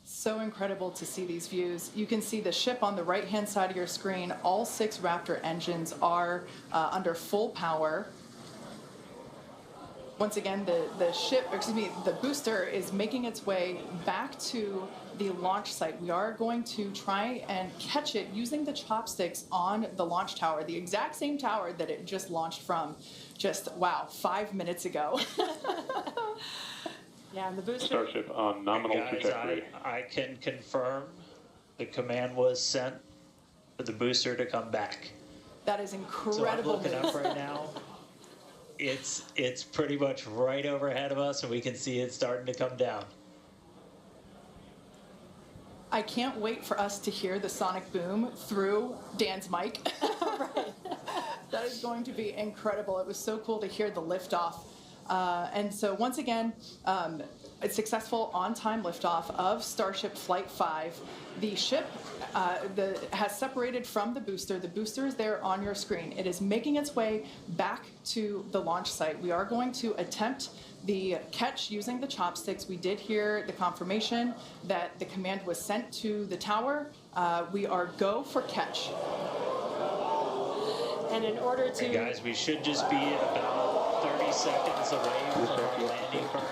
So incredible to see these views. You can see the ship on the right-hand side of your screen. All 6 Raptor engines are under full power. Once again, the booster is making its way back to the launch site. We are going to try and catch it using the chopsticks on the launch tower, the exact same tower that it just launched from just, wow, 5 minutes ago. Yeah, and the booster... Starship on nominal Guys, trajectory. I can confirm the command was sent for the booster to come back. That is So I'm incredible looking news. up right now. It's pretty much right overhead of us, and we can see it starting to come down. I can't wait for us to hear the sonic boom through Dan's mic. Right. That is going to be incredible. It was so cool to hear the liftoff. And so once again, a successful on-time liftoff of Starship Flight 5. The ship has separated from the booster. The booster is there on your screen. It is making its way back to the launch site. We are going to attempt the catch using the chopsticks. We did hear the confirmation that the command was sent to the tower. We are go for catch. And in order to... And guys, we should just be about 30 30 seconds away from our landing burn.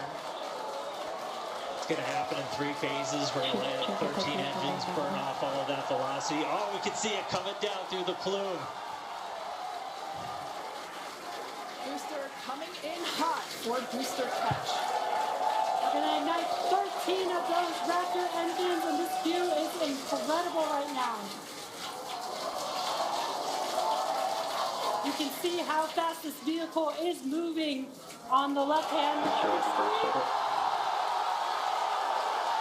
It's going to happen in 3 phases. We're going to land 13 engines, burn off all of that velocity. Oh, we can see it coming down through the plume. Booster coming in hot for booster catch. We're going to ignite 13 of those Raptor engines, and this view is incredible right now. You can see how fast this vehicle is moving on the left-hand screen.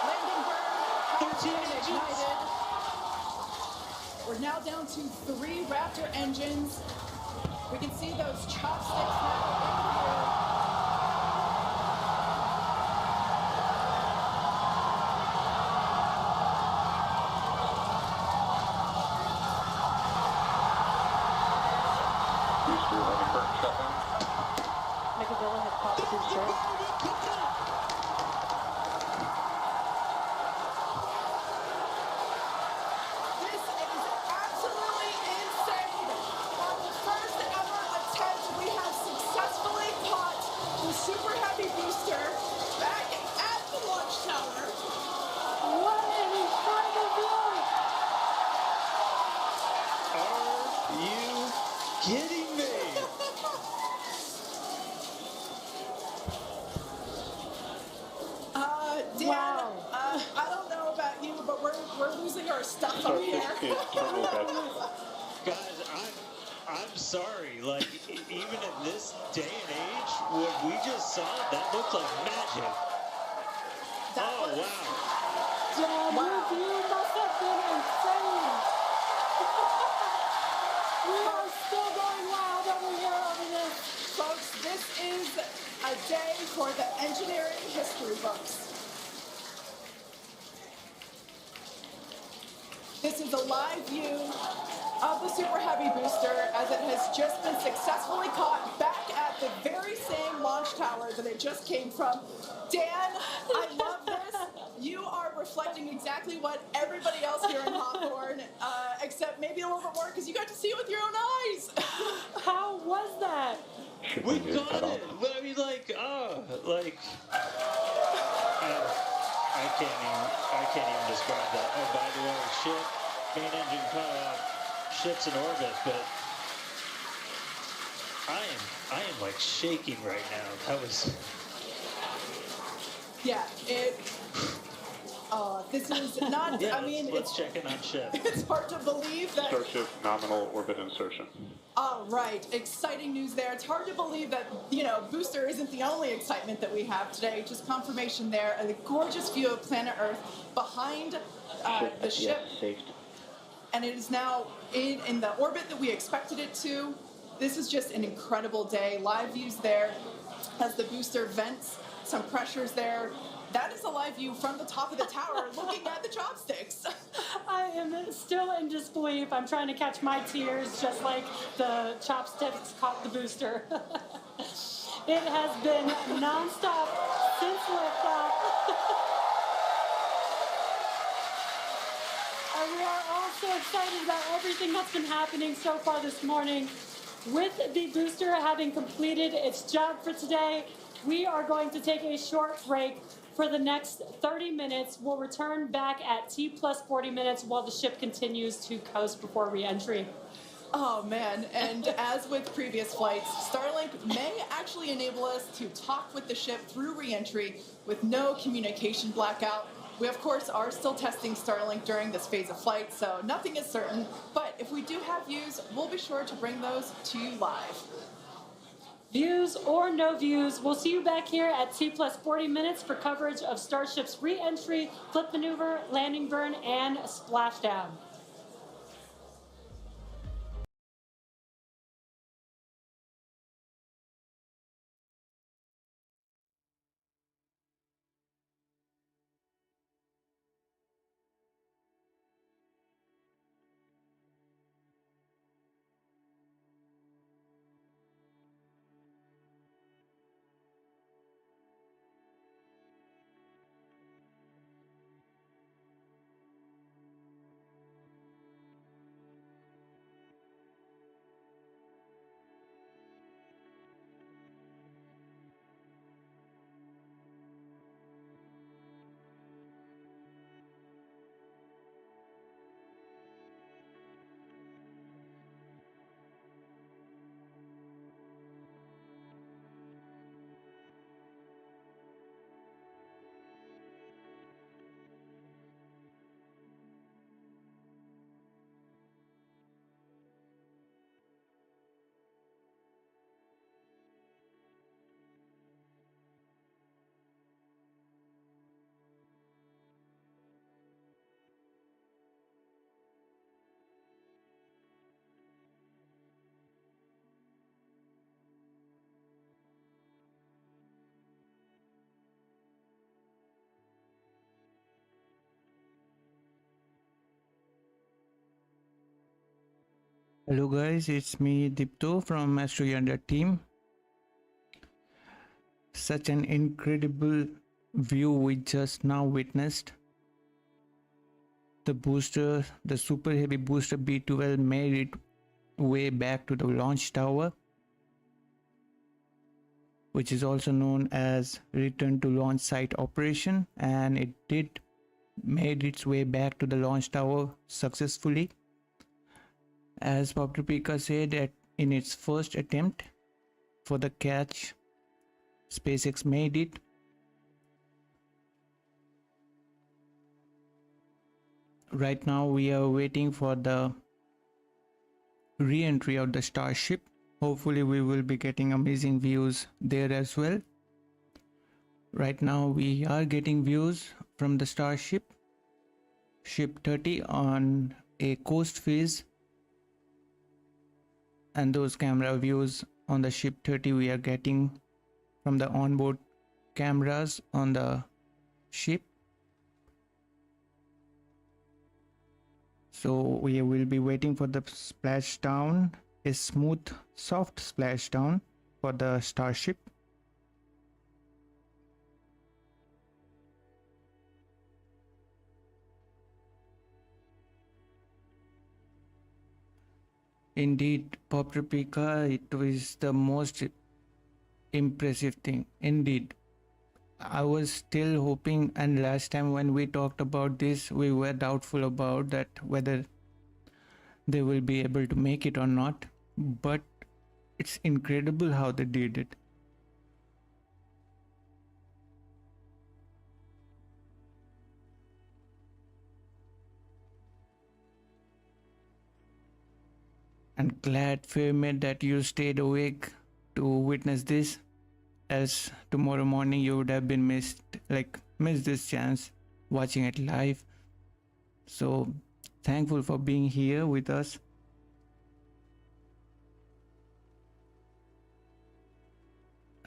Landing burn, 13 ignited. We're now down to 3 Raptor engines. We can see those chopsticks now in here. Booster landing burn shutdown. Mechazilla has caught the booster. This is absolutely insane. On the first ever attempt, we have successfully caught the Super Heavy booster back at the launch tower. What an incredible view! Are you kidding me? Dan, Wow. I don't know about you, but we're losing our stuff up here. It's turbo bed. Guys, I'm sorry. Like, even in this day and age, what we just saw, that looked like magic. That Oh, was- wow. John, Wow. your view must have been insane. We are still going wild over here over this. Folks, this is a day for the engineering history books. This is a live view of the Super Heavy booster as it has just been successfully caught back at the very same launch tower that it just came from. Dan, I love this. You are reflecting exactly what everybody else here in Hawthorne, except maybe a little bit more because you got to see it with your own eyes. How was that? We got it. I mean, like, I can't even describe that. Oh, by the way, main engine cut off, ship's in orbit, but I am like shaking right now. That was. Yeah, this is not, Yeah, I mean, let's check in on ship. it's hard to believe that. Starship nominal orbit insertion. Oh, right. Exciting news there. It's hard to believe that, booster isn't the only excitement that we have today. Just confirmation there. And the gorgeous view of planet Earth behind the ship. And it is now in the orbit that we expected it to. This is just an incredible day. Live views there as the booster vents some pressures there. That is a live view from the top of the tower looking at the chopsticks. I am still in disbelief. I'm trying to catch my tears just like the chopsticks caught the booster. It has been nonstop since liftoff. And we are all so excited about everything that's been happening so far this morning. With the booster having completed its job for today, we are going to take a short break for the next 30 minutes. We'll return back at T plus 40 minutes while the ship continues to coast before re-entry. Oh man, and as with previous flights, Starlink may actually enable us to talk with the ship through re-entry with no communication blackout. We of course are still testing Starlink during this phase of flight, so nothing is certain, but if we do have views, we'll be sure to bring those to you live. Views or no views, we'll see you back here at T plus 40 minutes for coverage of Starship's re-entry, flip maneuver, landing burn, and splashdown. Hello guys, it's me Dipto from AstroYonder team. Such an incredible view we just now witnessed. The booster, the super heavy booster B12 made it way back to the launch tower, which is also known as return to launch site operation, and it did made its way back to the launch tower successfully. As Pika said, in its first attempt for the catch, SpaceX made it. Right now we are waiting for the re-entry of the Starship. Hopefully we will be getting amazing views there as well. Right now we are getting views from the Starship Ship 30 on a coast phase, and those camera views on the Ship 30 we are getting from the onboard cameras on the ship. So we will be waiting for the splashdown, a smooth, soft splashdown for the Starship. Indeed, Pika, it was the most impressive thing. Indeed, I was still hoping, and last time when we talked about this, we were doubtful about that whether they will be able to make it or not. But it's incredible how they did it. And glad, Fairmate, that you stayed awake to witness this, as tomorrow morning you would have been missed this chance watching it live. So thankful for being here with us.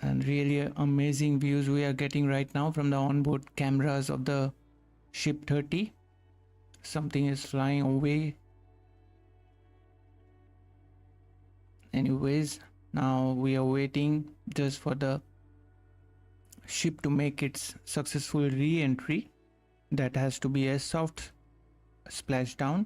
And really amazing views we are getting right now from the onboard cameras of the Ship 30. Something is flying away. Anyways, now we are waiting just for the ship to make its successful re-entry. That has to be a soft splashdown.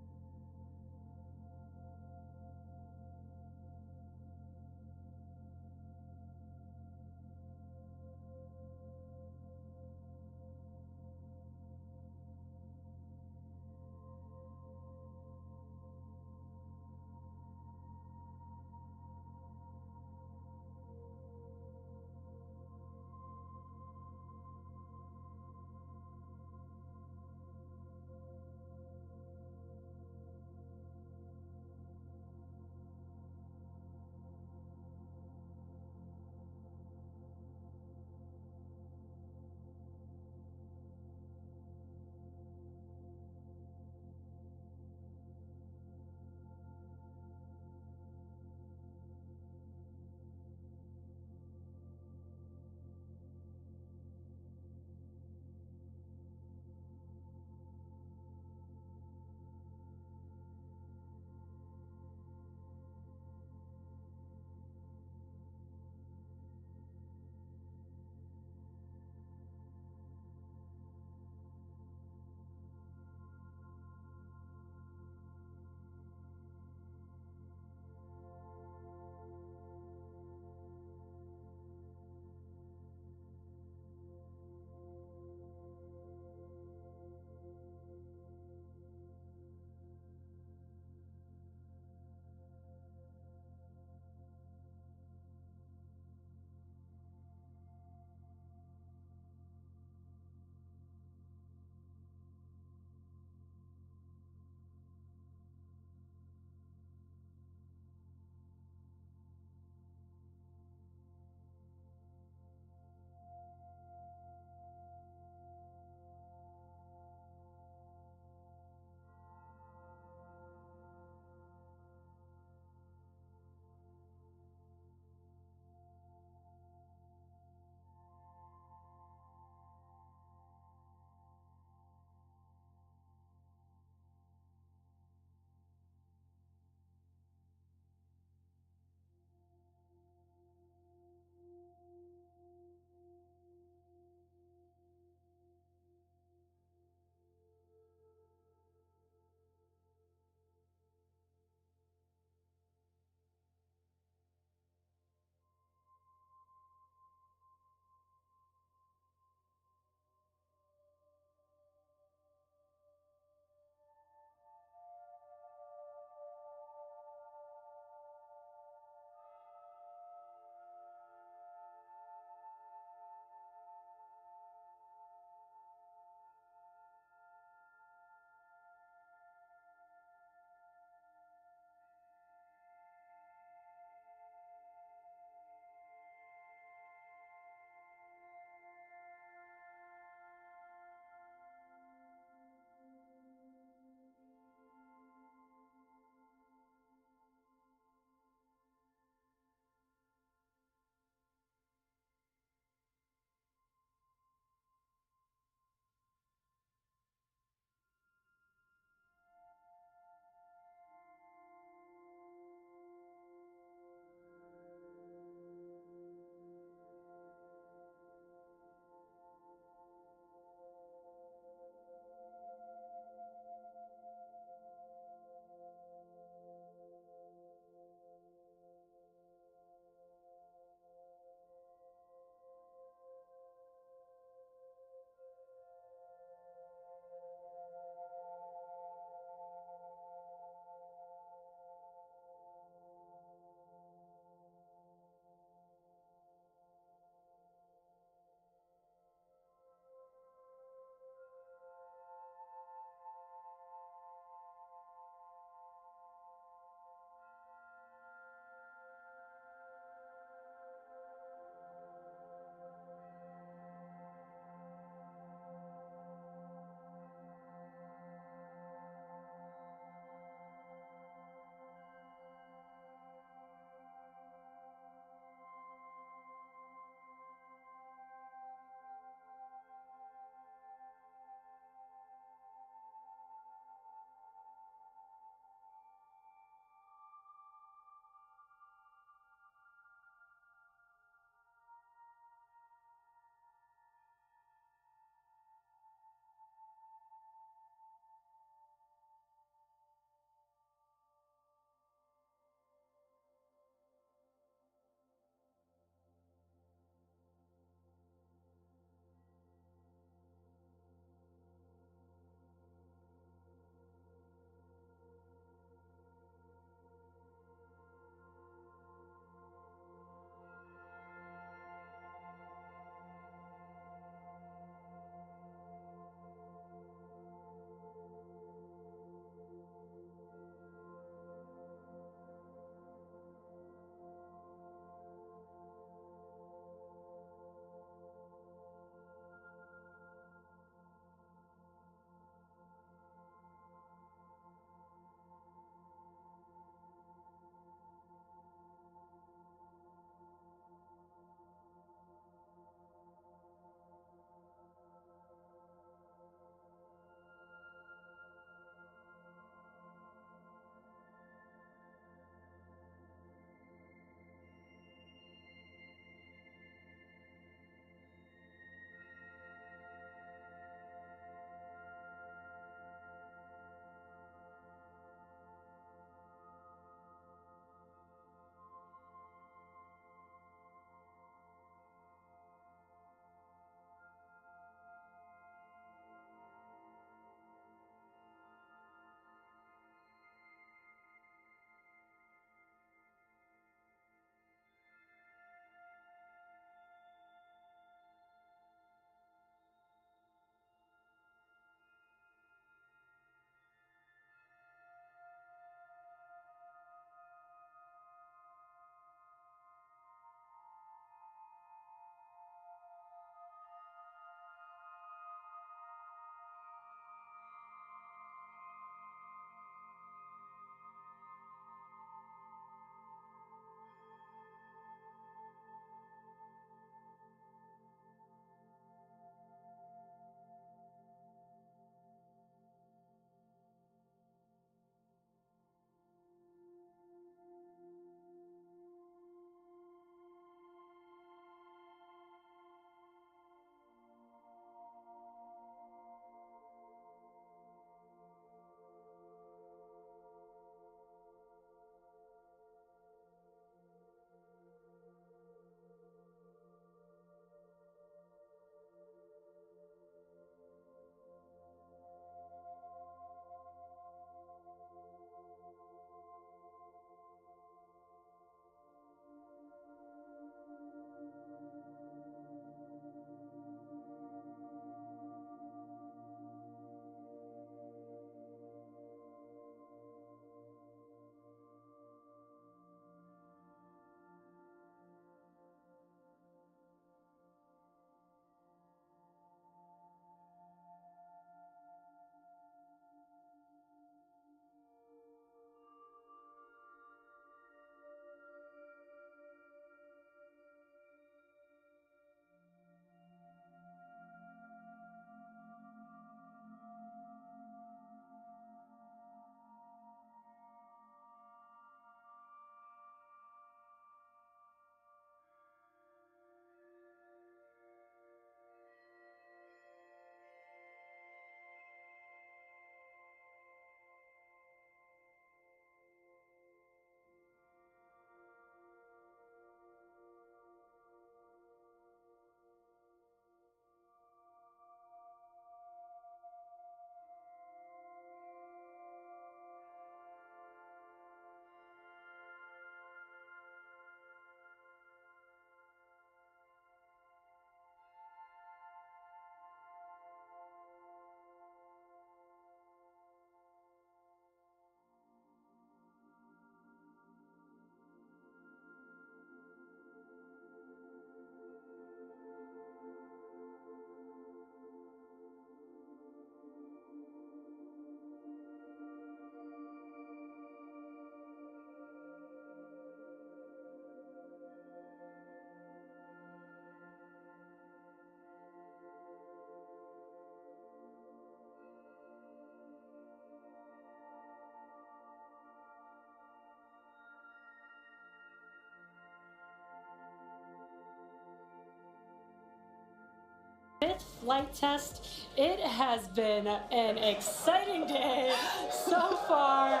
5th flight test. It has been an exciting day so far.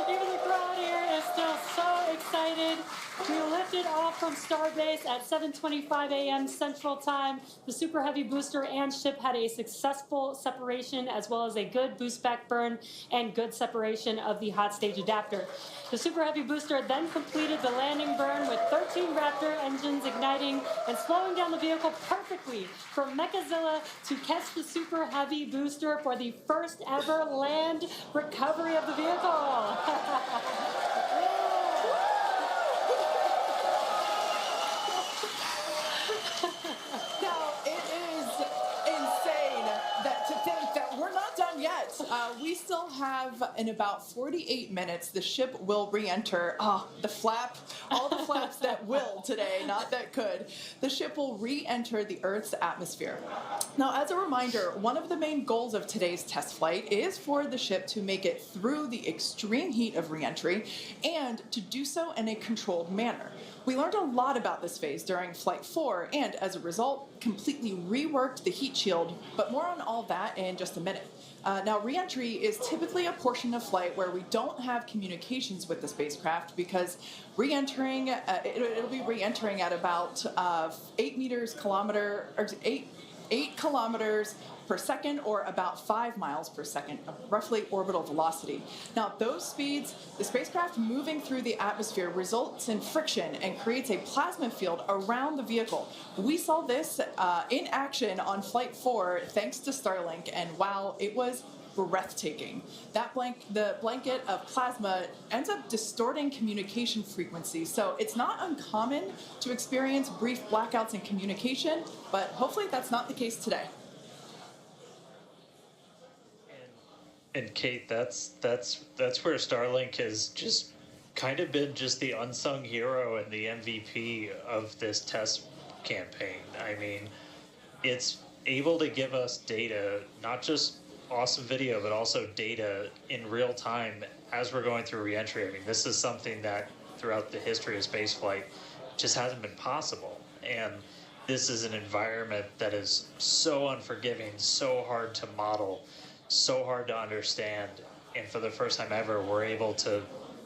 Even the crowd here is still so excited. We lifted off from Starbase at 7:25 a.m. Central Time. The Super Heavy booster and ship had a successful separation, as well as a good boost back burn and good separation of the hot stage adapter. The Super Heavy booster then completed the landing burn with 13 Raptor engines igniting and slowing down the vehicle perfectly for Mechazilla to catch the Super Heavy booster for the first ever land recovery of the vehicle. Yet. We still have, in about 48 minutes, the ship will re-enter. All the flaps that will today, not that could. The ship will re-enter the Earth's atmosphere. Now, as a reminder, one of the main goals of today's test flight is for the ship to make it through the extreme heat of re-entry and to do so in a controlled manner. We learned a lot about this phase during Flight 4 and, as a result, completely reworked the heat shield, but more on all that in just a minute. Now, re-entry is typically a portion of flight where we don't have communications with the spacecraft because re-entering, it'll be re-entering at about 8 kilometers per second, or about 5 miles per second, roughly orbital velocity. Now, those speeds, the spacecraft moving through the atmosphere results in friction and creates a plasma field around the vehicle. We saw this in action on Flight 4 thanks to Starlink, and wow, it was breathtaking. The blanket of plasma ends up distorting communication frequencies, so it's not uncommon to experience brief blackouts in communication, but hopefully that's not the case today. And Kate, that's where Starlink has just kind of been just the unsung hero and the MVP of this test campaign. I mean, it's able to give us data, not just awesome video, but also data in real time as we're going through reentry. I mean, this is something that throughout the history of spaceflight just hasn't been possible. And this is an environment that is so unforgiving, so hard to model, so hard to understand, and for the first time ever, we're able to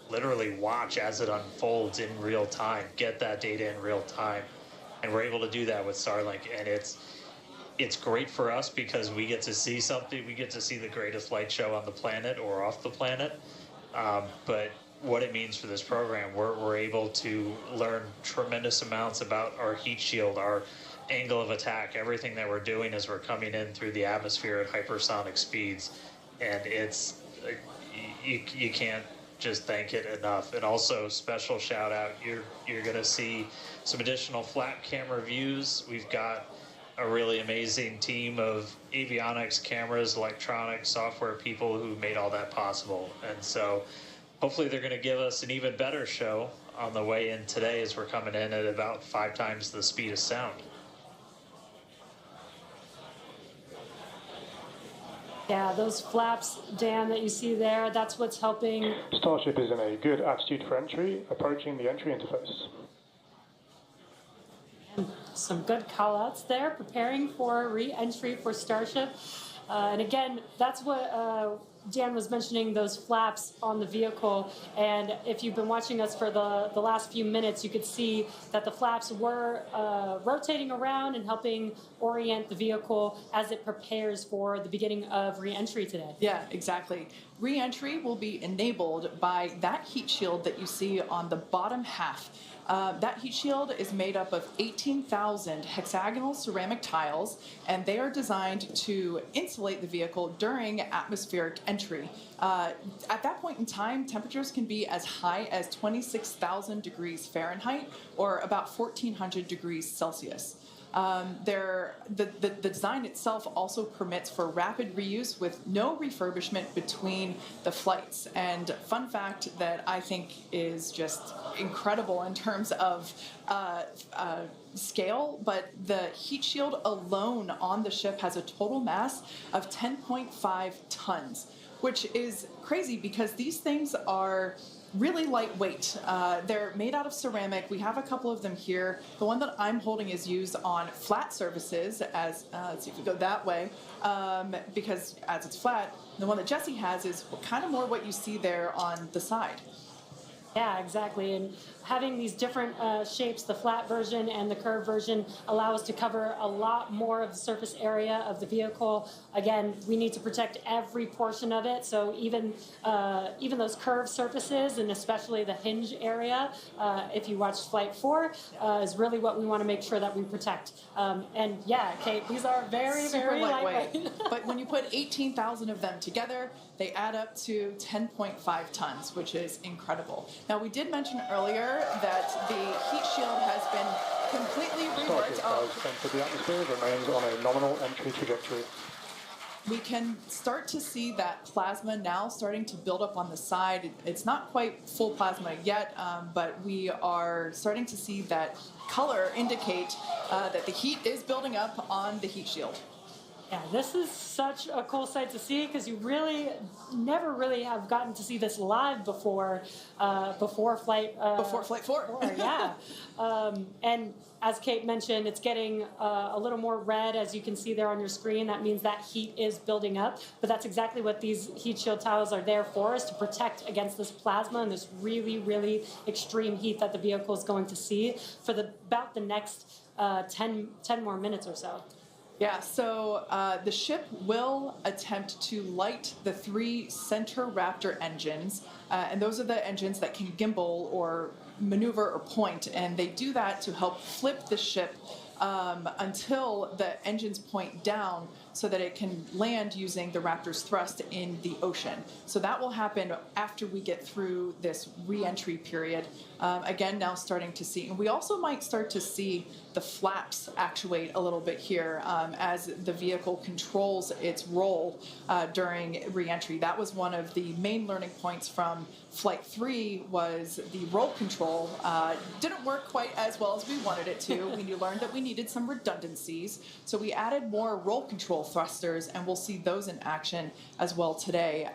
literally watch as it unfolds in real time, get that data in real time, and we're able to do that with Starlink, and it's great for us because we get to see something, we get to see the greatest light show on the planet or off the planet, but what it means for this program, we're able to learn tremendous amounts about our heat shield, our angle of attack, everything that we're doing as we're coming in through the atmosphere at hypersonic speeds, and it's you can't just thank it enough. And also, special shout out, you're gonna see some additional flat camera views. We've got a really amazing team of avionics, cameras, electronics, software people who made all that possible, and so hopefully they're going to give us an even better show on the way in today as we're coming in at about 5 times the speed of sound. Yeah, those flaps, Dan, that you see there, that's what's helping. Starship is in a good attitude for entry, approaching the entry interface. And some good call-outs there, preparing for re-entry for Starship. And again, that's what Dan was mentioning, those flaps on the vehicle. And if you've been watching us for the last few minutes, you could see that the flaps were rotating around and helping orient the vehicle as it prepares for the beginning of re-entry today. Yeah, exactly. Re-entry will be enabled by that heat shield that you see on the bottom half. That heat shield is made up of 18,000 hexagonal ceramic tiles, and they are designed to insulate the vehicle during atmospheric entry. At that point in time, temperatures can be as high as 26,000 degrees Fahrenheit or about 1,400 degrees Celsius. The design itself also permits for rapid reuse with no refurbishment between the flights. And fun fact that I think is just incredible in terms of scale, but the heat shield alone on the ship has a total mass of 10.5 tons, which is crazy because these things are really lightweight. They're made out of ceramic. We have a couple of them here. The one that I'm holding is used on flat surfaces, as let's see if we go that way, because as it's flat. The one that Jesse has is kind of more what you see there on the side. Yeah, exactly. And having these different shapes, the flat version and the curved version, allow us to cover a lot more of the surface area of the vehicle. Again, we need to protect every portion of it. So even those curved surfaces, and especially the hinge area, if you watch Flight 4, is really what we want to make sure that we protect. And yeah, Kate, these are very, Super very lightweight. But when you put 18,000 of them together, they add up to 10.5 tons, which is incredible. Now, we did mention earlier that the heat shield has been completely reworked. Starship has entered the atmosphere, remains on a nominal entry trajectory. We can start to see that plasma now starting to build up on the side. It's not quite full plasma yet, but we are starting to see that color indicate that the heat is building up on the heat shield. Yeah, this is such a cool sight to see because you really never really have gotten to see this live before Flight 4. Yeah, and as Kate mentioned, it's getting a little more red, as you can see there on your screen. That means that heat is building up, but that's exactly what these heat shield tiles are there for, is to protect against this plasma and this really, really extreme heat that the vehicle is going to see for about the next 10 more minutes or so. Yeah, so the ship will attempt to light the 3 center Raptor engines, and those are the engines that can gimbal or maneuver or point, and they do that to help flip the ship until the engines point down so that it can land using the Raptor's thrust in the ocean. So that will happen after we get through this re-entry period. Again, now starting to see, and we also might start to see the flaps actuate a little bit here as the vehicle controls its roll during re-entry. That was one of the main learning points from Flight 3, was the roll control didn't work quite as well as we wanted it to. We learned that we needed some redundancies, so we added more roll control thrusters, and we'll see those in action as well today,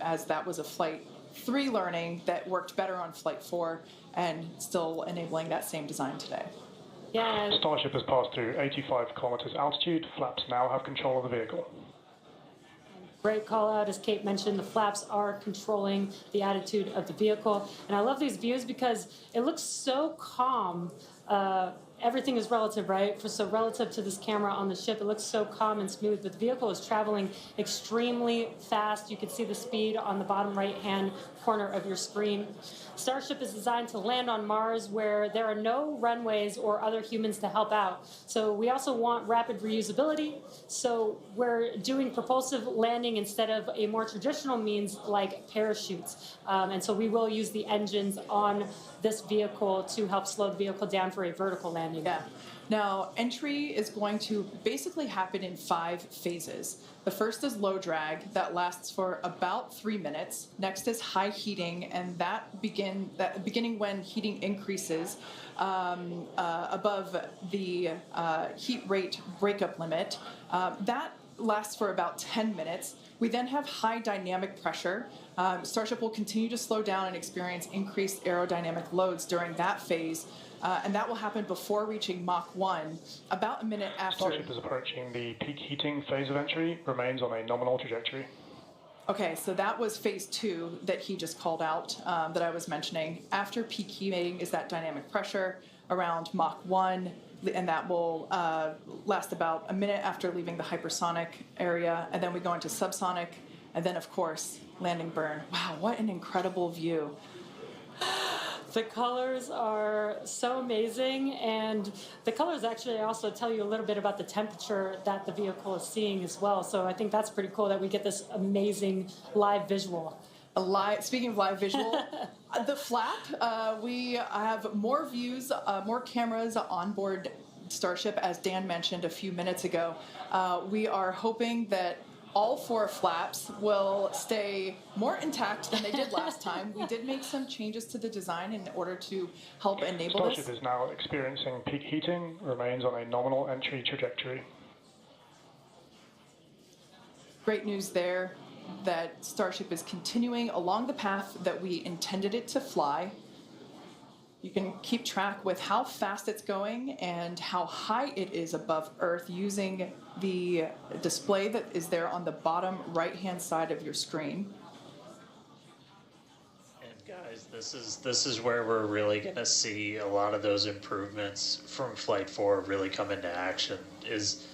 as that was a Flight 3 learning that worked better on Flight 4 and still enabling that same design today. Yeah. Starship has passed through 85 kilometers altitude. Flaps now have control of the vehicle. Great call out. As Kate mentioned, the flaps are controlling the attitude of the vehicle. And I love these views because it looks so calm. Everything is relative, right? So relative to this camera on the ship, it looks so calm and smooth, but the vehicle is traveling extremely fast. You can see the speed on the bottom right-hand corner of your screen. Starship is designed to land on Mars where there are no runways or other humans to help out. So we also want rapid reusability. So we're doing propulsive landing instead of a more traditional means like parachutes. And so we will use the engines on this vehicle to help slow the vehicle down for a vertical landing. Yeah. Now, entry is going to basically happen in 5 phases. The first is low drag, that lasts for about 3 minutes. Next is high heating, and that beginning when heating increases above the heat rate breakup limit. That lasts for about 10 minutes. We then have high dynamic pressure. Starship will continue to slow down and experience increased aerodynamic loads during that phase, and that will happen before reaching Mach 1, about a minute after. Starship is approaching the peak heating phase of entry, remains on a nominal trajectory. Okay, so that was phase 2 that he just called out, that I was mentioning. After peak heating is that dynamic pressure around Mach 1, and that will last about a minute after leaving the hypersonic area, and then we go into subsonic, and then, of course, landing burn. Wow, what an incredible view. The colors are so amazing, and the colors actually also tell you a little bit about the temperature that the vehicle is seeing as well. So I think that's pretty cool that we get this amazing live visual. Speaking of live visual, the flap, we have more views, more cameras on board Starship, as Dan mentioned a few minutes ago. We are hoping that all 4 flaps will stay more intact than they did last time. We did make some changes to the design in order to help enable Starship this. is now experiencing peak heating, remains on a nominal entry trajectory. Great news there. that Starship is continuing along the path that we intended it to fly. You can keep track with how fast it's going and how high it is above Earth using the display that is there on the bottom right-hand side of your screen. And guys, this is where we're really going to see a lot of those improvements from Flight 4 really come into action. Is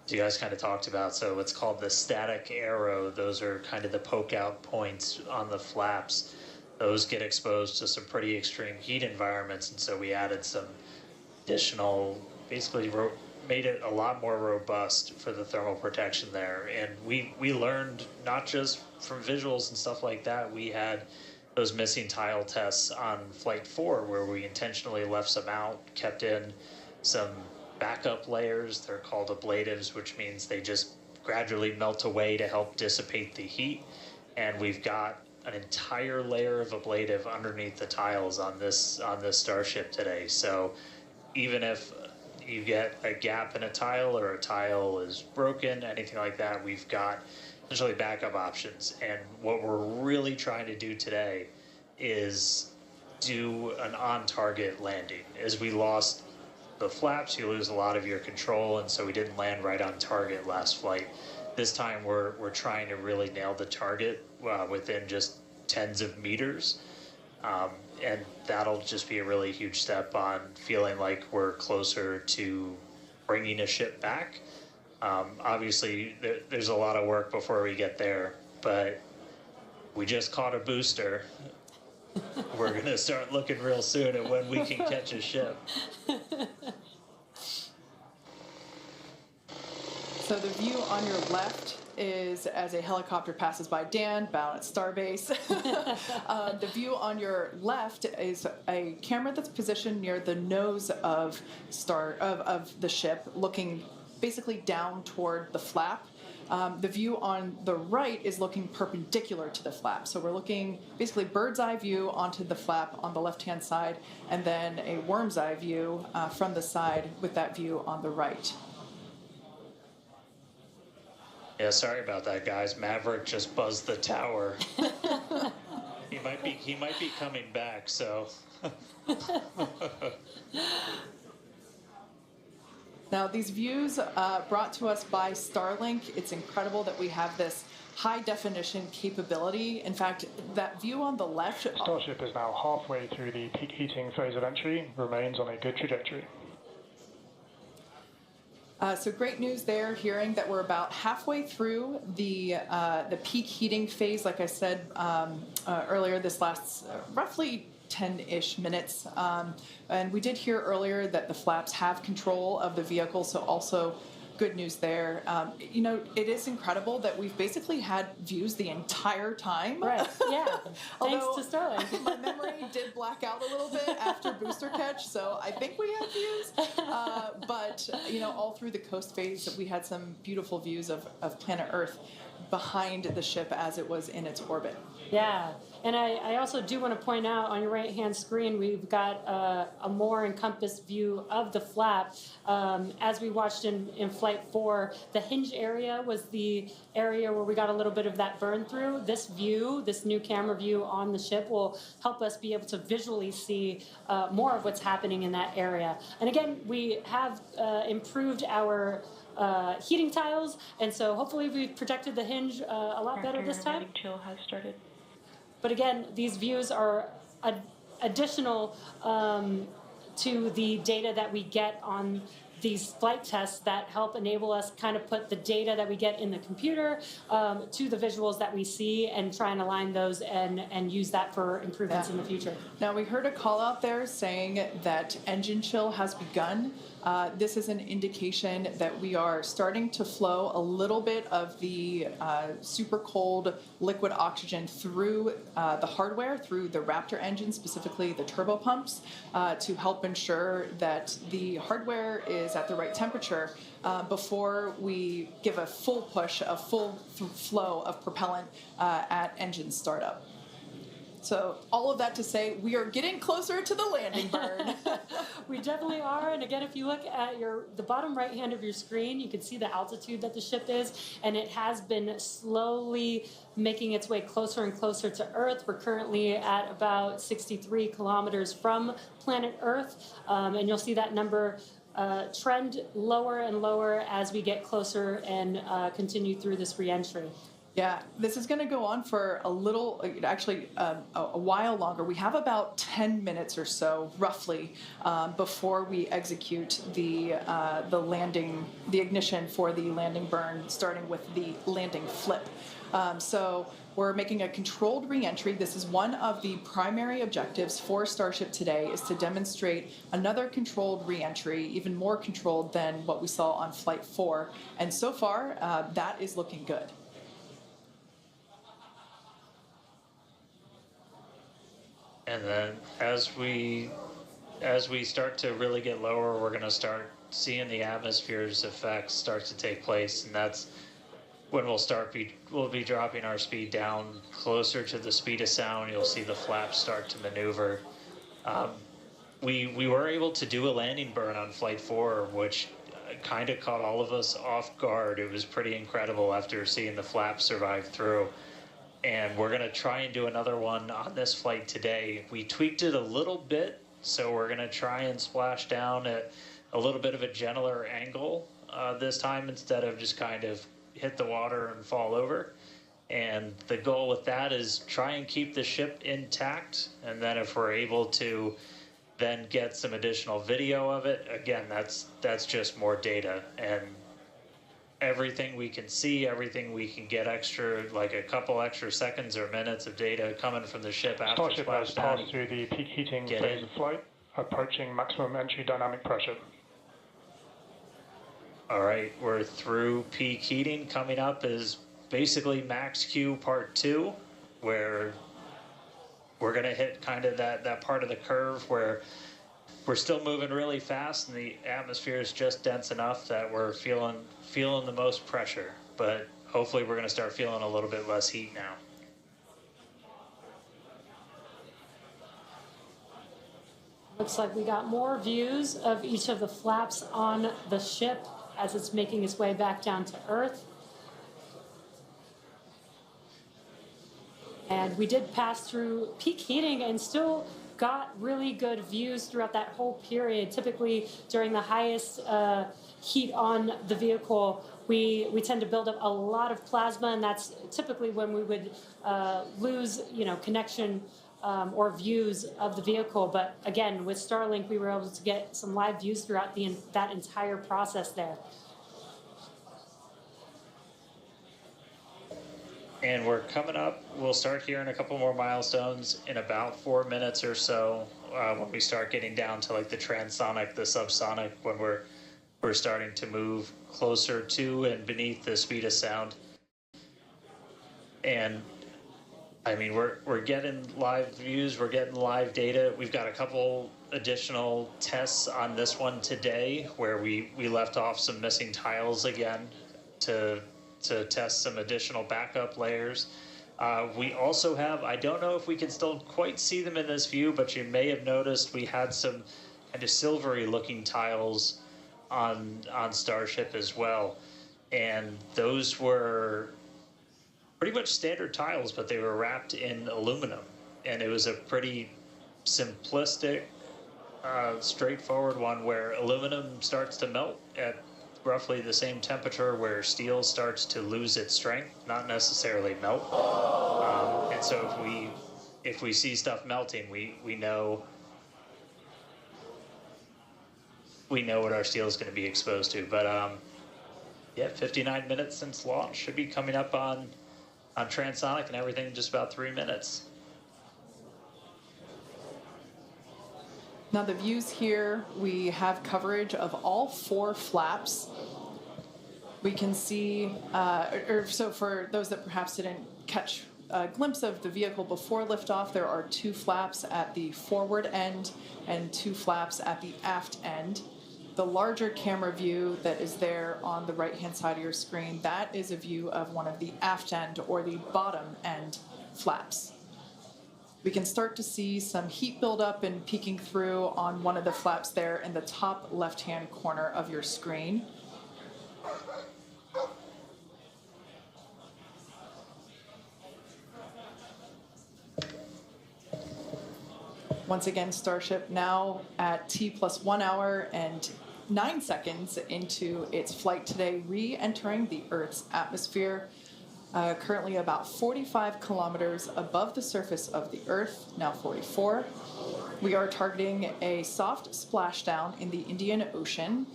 you guys kind of talked about, so it's called the static arrow. Those are kind of the poke out points on the flaps. Those get exposed to some pretty extreme heat environments, and so we added some additional, basically made it a lot more robust for the thermal protection there. And we learned not just from visuals and stuff like that. We had those missing tile tests on Flight 4 where we intentionally left some out, kept in some backup layers. They're called ablatives, which means they just gradually melt away to help dissipate the heat. And we've got an entire layer of ablative underneath the tiles on this Starship today. So even if you get a gap in a tile or a tile is broken, anything like that, we've got essentially backup options. And what we're really trying to do today is do an on-target landing. As we lost the flaps, you lose a lot of your control, and so we didn't land right on target last flight. This time we're trying to really nail the target within just tens of meters, and that'll just be a really huge step on feeling like we're closer to bringing a ship back. Obviously, there's a lot of work before we get there, but we just caught a booster. We're going to start looking real soon at when we can catch a ship. So the view on your left is as a helicopter passes by Dan, bound at Starbase. The view on your left is a camera that's positioned near the nose of the ship, looking basically down toward the flap. The view on the right is looking perpendicular to the flap. So we're looking basically bird's eye view onto the flap on the left-hand side, and then a worm's eye view from the side with that view on the right. Yeah, sorry about that, guys. Maverick just buzzed the tower. He might be coming back, so. Now, these views brought to us by Starlink. It's incredible that we have this high-definition capability. In fact, that view on the left... Starship is now halfway through the peak heating phase of entry, remains on a good trajectory. So great news there, hearing that we're about halfway through the peak heating phase. Like I said earlier, this lasts roughly 10-ish minutes. And we did hear earlier that the flaps have control of the vehicle, so also good news there. You know, it is incredible that we've basically had views the entire time. Right, yeah. Thanks to Starlink. My memory did black out a little bit after booster catch, so I think we had views. But, you know, all through the coast phase, we had some beautiful views of planet Earth behind the ship as it was in its orbit. Yeah, and I also do want to point out on your right-hand screen, we've got a more encompassed view of the flap. As we watched in Flight 4, the hinge area was the area where we got a little bit of that burn through. This view, this new camera view on the ship will help us be able to visually see more of what's happening in that area. And again, we have improved our heating tiles, and so hopefully we've protected the hinge a lot better this time. Chill has started. But again, these views are additional to the data that we get on these flight tests that help enable us kind of put the data that we get in the computer to the visuals that we see and try and align those and use that for improvements in the future. Now, we heard a call out there saying that engine chill has begun. This is an indication that we are starting to flow a little bit of the super cold liquid oxygen through the hardware, through the Raptor engine, specifically the turbo pumps, to help ensure that the hardware is at the right temperature before we give a full push, a full flow of propellant at engine startup. So all of that to say, we are getting closer to the landing burn. We definitely are. And again, if you look at the bottom right hand of your screen, you can see the altitude that the ship is, and it has been slowly making its way closer and closer to Earth. We're currently at about 63 kilometers from planet Earth, and you'll see that number trend lower and lower as we get closer and continue through this reentry. Yeah, this is going to go on for a little, actually a while longer. We have about 10 minutes or so, roughly, before we execute the landing, the ignition for the landing burn, starting with the landing flip. So we're making a controlled reentry. This is one of the primary objectives for Starship today, is to demonstrate another controlled reentry, even more controlled than what we saw on Flight 4. And so far, that is looking good. And then as we start to really get lower, we're going to start seeing the atmosphere's effects start to take place, and that's when we'll be dropping our speed down closer to the speed of sound. You'll see the flaps start to maneuver. We were able to do a landing burn on Flight 4, which kind of caught all of us off guard. It was pretty incredible after seeing the flaps survive through. And we're going to try and do another one on this flight today. We tweaked it a little bit, so we're going to try and splash down at a little bit of a gentler angle this time, instead of just kind of hit the water and fall over. And the goal with that is try and keep the ship intact, and then if we're able to then get some additional video of it, again, that's just more data. And everything we can see, everything we can get extra, like a couple extra seconds or minutes of data coming from the ship after Starship has splashdown. passed through the peak heating phase of flight, approaching maximum entry dynamic pressure. All right, we're through peak heating. Coming up is basically max Q part 2, where we're going to hit kind of that part of the curve where we're still moving really fast and the atmosphere is just dense enough that we're feeling the most pressure, but hopefully we're going to start feeling a little bit less heat now. Looks like we got more views of each of the flaps on the ship as it's making its way back down to Earth. And we did pass through peak heating and still got really good views throughout that whole period. Typically, during the highest heat on the vehicle, we tend to build up a lot of plasma, and that's typically when we would lose, connection or views of the vehicle. But again, with Starlink, we were able to get some live views throughout that entire process there. And we're coming up, we'll start hearing a couple more milestones in about 4 minutes or so, when we start getting down to like the transonic, the subsonic, when we're starting to move closer to and beneath the speed of sound. And I mean, we're getting live views, we're getting live data. We've got a couple additional tests on this one today where we left off some missing tiles again to test some additional backup layers. We also have, I don't know if we can still quite see them in this view, but you may have noticed we had some kind of silvery looking tiles on Starship as well. And those were pretty much standard tiles, but they were wrapped in aluminum. And it was a pretty simplistic, straightforward one where aluminum starts to melt at roughly the same temperature where steel starts to lose its strength, not necessarily melt. And so if we see stuff melting, we know what our steel is going to be exposed to. But yeah, 59 minutes since launch, should be coming up on transonic and everything in just about 3 minutes. Now the views here, we have coverage of all 4 flaps. We can see, so for those that perhaps didn't catch a glimpse of the vehicle before liftoff, there are 2 flaps at the forward end and 2 flaps at the aft end. The larger camera view that is there on the right-hand side of your screen, that is a view of one of the aft end or the bottom end flaps. We can start to see some heat buildup and peeking through on one of the flaps there in the top left-hand corner of your screen. Once again, Starship now at T+1 hour and 9 seconds into its flight today, re-entering the Earth's atmosphere. Currently about 45 kilometers above the surface of the Earth, now 44. We are targeting a soft splashdown in the Indian Ocean,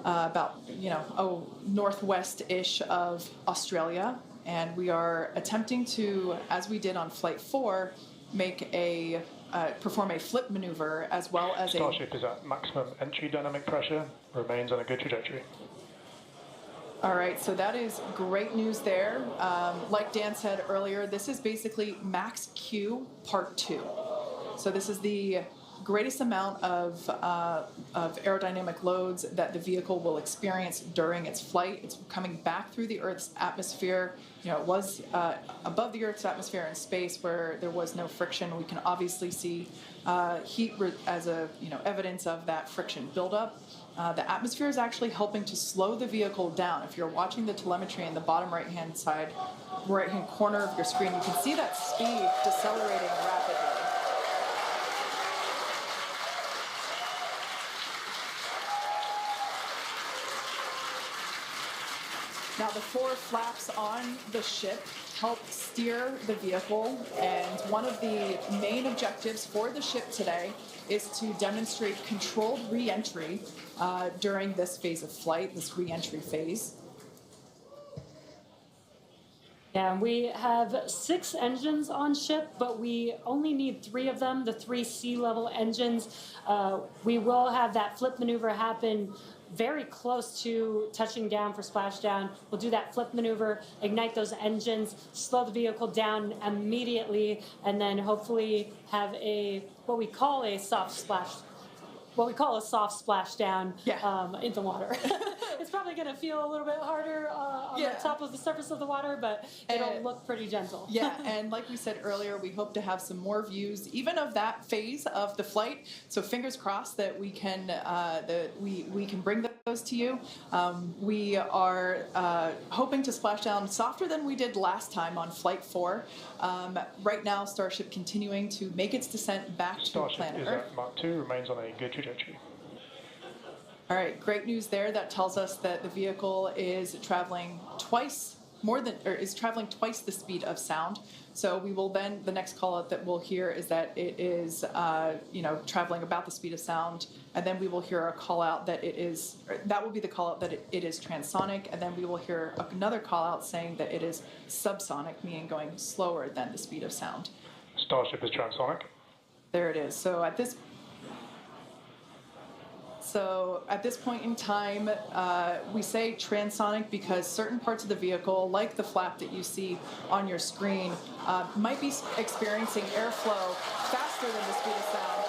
about, northwest-ish of Australia. And we are attempting to, as we did on Flight 4, perform a flip maneuver as well as Starship is at maximum entry dynamic pressure, remains on a good trajectory. All right, so that is great news there. Like Dan said earlier, this is basically max Q part 2. So this is the greatest amount of aerodynamic loads that the vehicle will experience during its flight. It's coming back through the Earth's atmosphere. It was above the Earth's atmosphere in space where there was no friction. We can obviously see heat as evidence of that friction buildup. The atmosphere is actually helping to slow the vehicle down. If you're watching the telemetry in the bottom right-hand corner of your screen, you can see that speed decelerating rapidly. Now, the 4 flaps on the ship help steer the vehicle, and one of the main objectives for the ship today is to demonstrate controlled re-entry during this phase of flight, this re-entry phase. Yeah, we have 6 engines on ship, but we only need 3 of them, the 3 sea-level engines. We will have that flip maneuver happen very close to touching down for splashdown. We'll do that flip maneuver, ignite those engines, slow the vehicle down immediately, and then hopefully have what we call a soft splashdown in the water. It's probably going to feel a little bit harder on the top of the surface of the water, but it'll look pretty gentle. Yeah, and like we said earlier, we hope to have some more views, even of that phase of the flight. So fingers crossed that we can we can bring those to you. We are hoping to splash down softer than we did last time on Flight 4. Right now, Starship continuing to make its descent back to planet Earth. Starship is at Mach 2, remains on a good trajectory. All right, great news there. That tells us that the vehicle is traveling twice the speed of sound. So we will then, the next call out that we'll hear is that it is, traveling about the speed of sound. And then we will hear a call out that that will be the call out that it is transonic. And then we will hear another call out saying that it is subsonic, meaning going slower than the speed of sound. Starship is transonic. There it is. So at this point in time, we say transonic because certain parts of the vehicle, like the flap that you see on your screen, might be experiencing airflow faster than the speed of sound,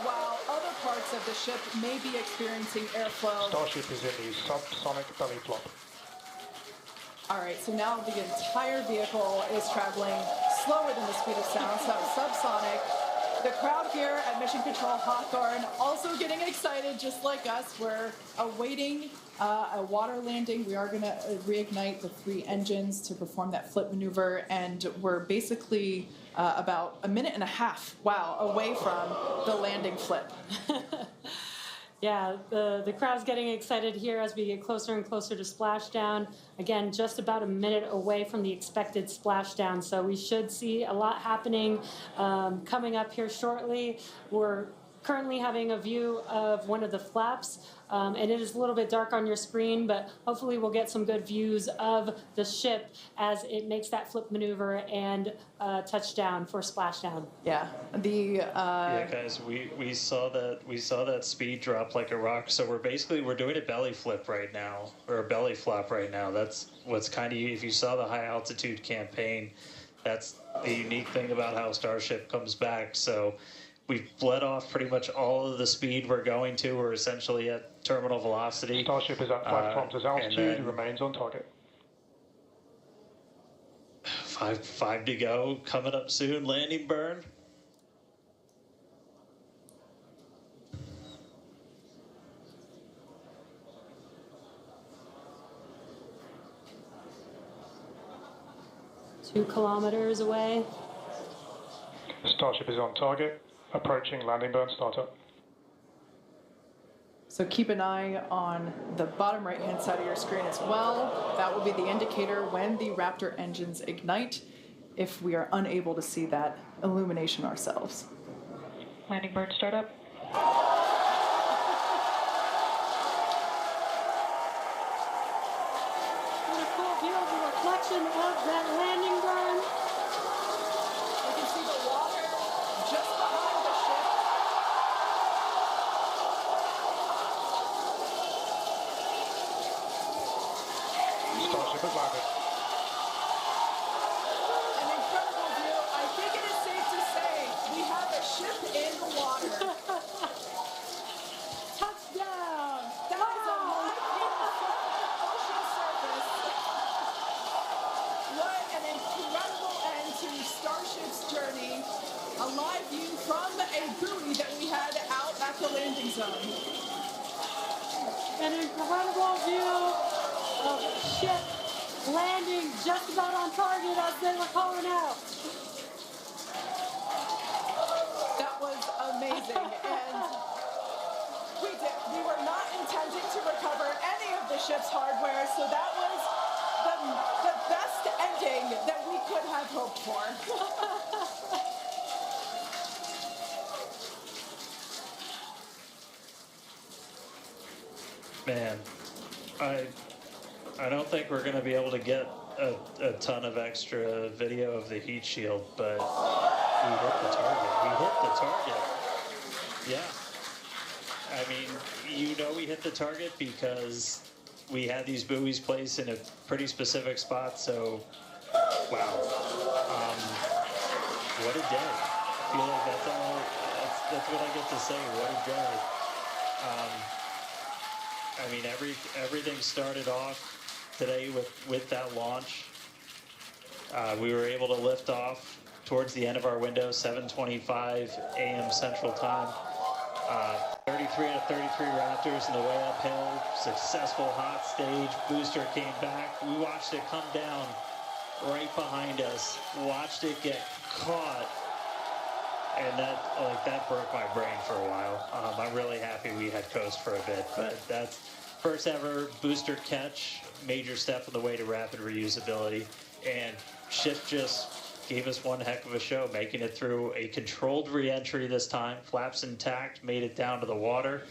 while other parts of the ship may be experiencing airflow. Starship is in the subsonic belly flop. All right, so now the entire vehicle is traveling slower than the speed of sound, so subsonic. The crowd here at Mission Control Hawthorne also getting excited, just like us. We're awaiting a water landing. We are going to reignite the 3 engines to perform that flip maneuver, and we're basically about a minute and a half, away from the landing flip. Yeah, the crowd's getting excited here as we get closer and closer to splashdown. Again, just about a minute away from the expected splashdown, so we should see a lot happening coming up here shortly. We're currently having a view of one of the flaps, and it is a little bit dark on your screen, but hopefully we'll get some good views of the ship as it makes that flip maneuver and touchdown for splashdown. Yeah, guys, we saw that speed drop like a rock. So we're doing a belly flip right now, or a belly flop right now. That's what's kind of, if you saw the high altitude campaign, that's the unique thing about how Starship comes back. So we've bled off pretty much all of the speed we're going to. We're essentially at terminal velocity. Starship is at 5 kilometers altitude, remains on target. Five to go, coming up soon, landing burn. Two kilometers away. Starship is on target, approaching landing burn startup. So keep an eye on the bottom right-hand side of your screen as well. That will be the indicator when the Raptor engines ignite if we are unable to see that illumination ourselves. Landing burn startup. What a cool view of the reflection of that landing burn. You can see the water just behind the ship. Starship has landed. An incredible view. I think it is safe to say we have a ship in the water. Touchdown! That is a live view from the ocean surface. What an incredible end to Starship's journey. A live view from a buoy that we had out at the landing zone. An incredible view of ship landing just about on target as they were calling out. That was amazing. And we were not intending to recover any of the ship's hardware, so that was the best ending that we could have hoped for. Man, I don't think we're going to be able to get a ton of extra video of the heat shield, but we hit the target. We hit the target. Yeah. I mean, you know we hit the target because we had these buoys placed in a pretty specific spot, so wow. What a day. I feel like that's what I get to say. What a day. I mean, everything started off today with that launch. We were able to lift off towards the end of our window, 7:25 a.m. Central Time. 33 out of 33 Raptors in the way uphill. Successful hot stage. Booster came back. We watched it come down right behind us. Watched it get caught. And that broke my brain for a while. I'm really happy we had coast for a bit, but that's first ever booster catch, major step on the way to rapid reusability, and ship just gave us one heck of a show, making it through a controlled re-entry this time, flaps intact, made it down to the water.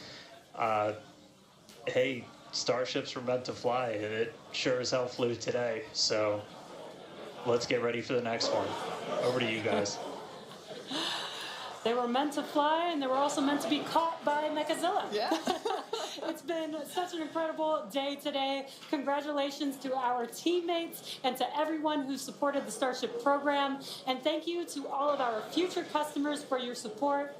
Hey, Starships were meant to fly, and it sure as hell flew today, so let's get ready for the next one. Over to you guys. They were meant to fly, and they were also meant to be caught by Mechazilla. Yeah. It's been such an incredible day today. Congratulations to our teammates and to everyone who supported the Starship program. And thank you to all of our future customers for your support.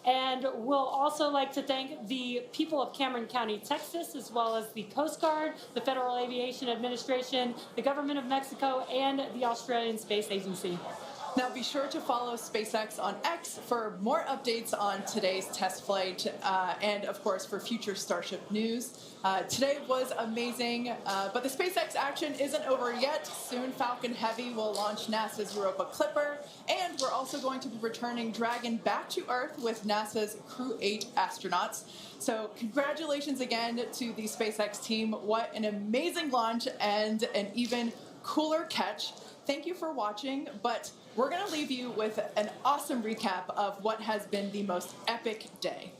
And we'll also like to thank the people of Cameron County, Texas, as well as the Coast Guard, the Federal Aviation Administration, the Government of Mexico, and the Australian Space Agency. Now be sure to follow SpaceX on X for more updates on today's test flight and, of course, for future Starship news. Today was amazing, but the SpaceX action isn't over yet. Soon Falcon Heavy will launch NASA's Europa Clipper, and we're also going to be returning Dragon back to Earth with NASA's Crew 8 astronauts. So congratulations again to the SpaceX team. What an amazing launch and an even cooler catch. Thank you for watching, but we're going to leave you with an awesome recap of what has been the most epic day.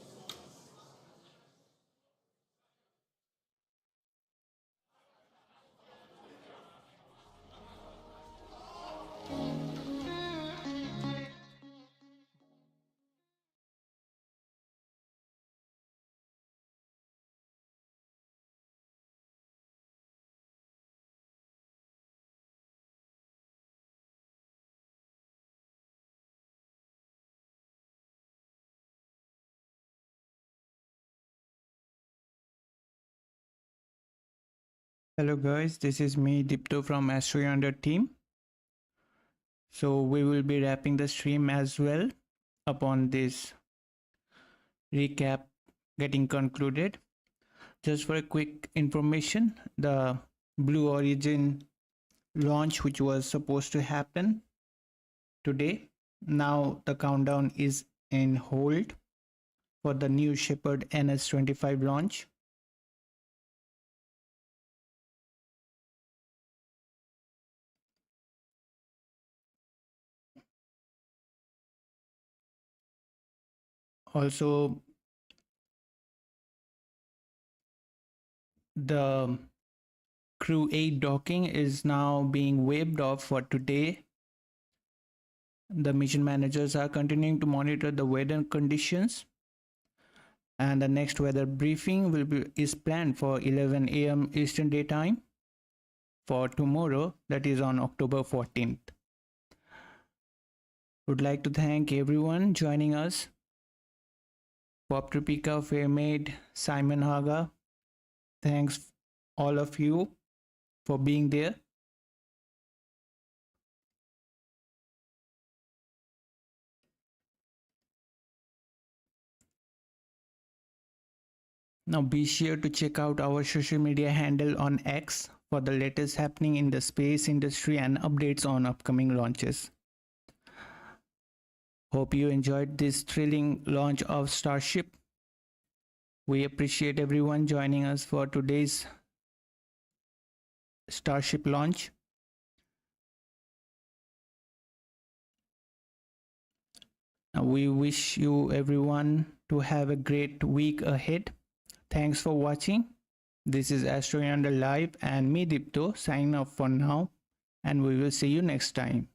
Hello guys, this is me Dipto from AstroYonder team. So we will be wrapping the stream as well upon this recap getting concluded. Just for a quick information, the Blue Origin launch, which was supposed to happen today, now the countdown is in hold for the New Shepard NS-25 launch. Also, the Crew 8 docking is now being waived off for today. The mission managers are continuing to monitor the weather conditions, and the next weather briefing is planned for 11 a.m. Eastern Daytime for tomorrow, that is on October 14th. Would like to thank everyone joining us. Bob Tripika, Fairmaid, Simon Haga, thanks all of you for being there. Now be sure to check out our social media handle on X for the latest happening in the space industry and updates on upcoming launches. Hope you enjoyed this thrilling launch of Starship. We appreciate everyone joining us for today's Starship launch. We wish you everyone to have a great week ahead. Thanks for watching. This is AstroYonder Live and me Dipto signing off for now, and we will see you next time.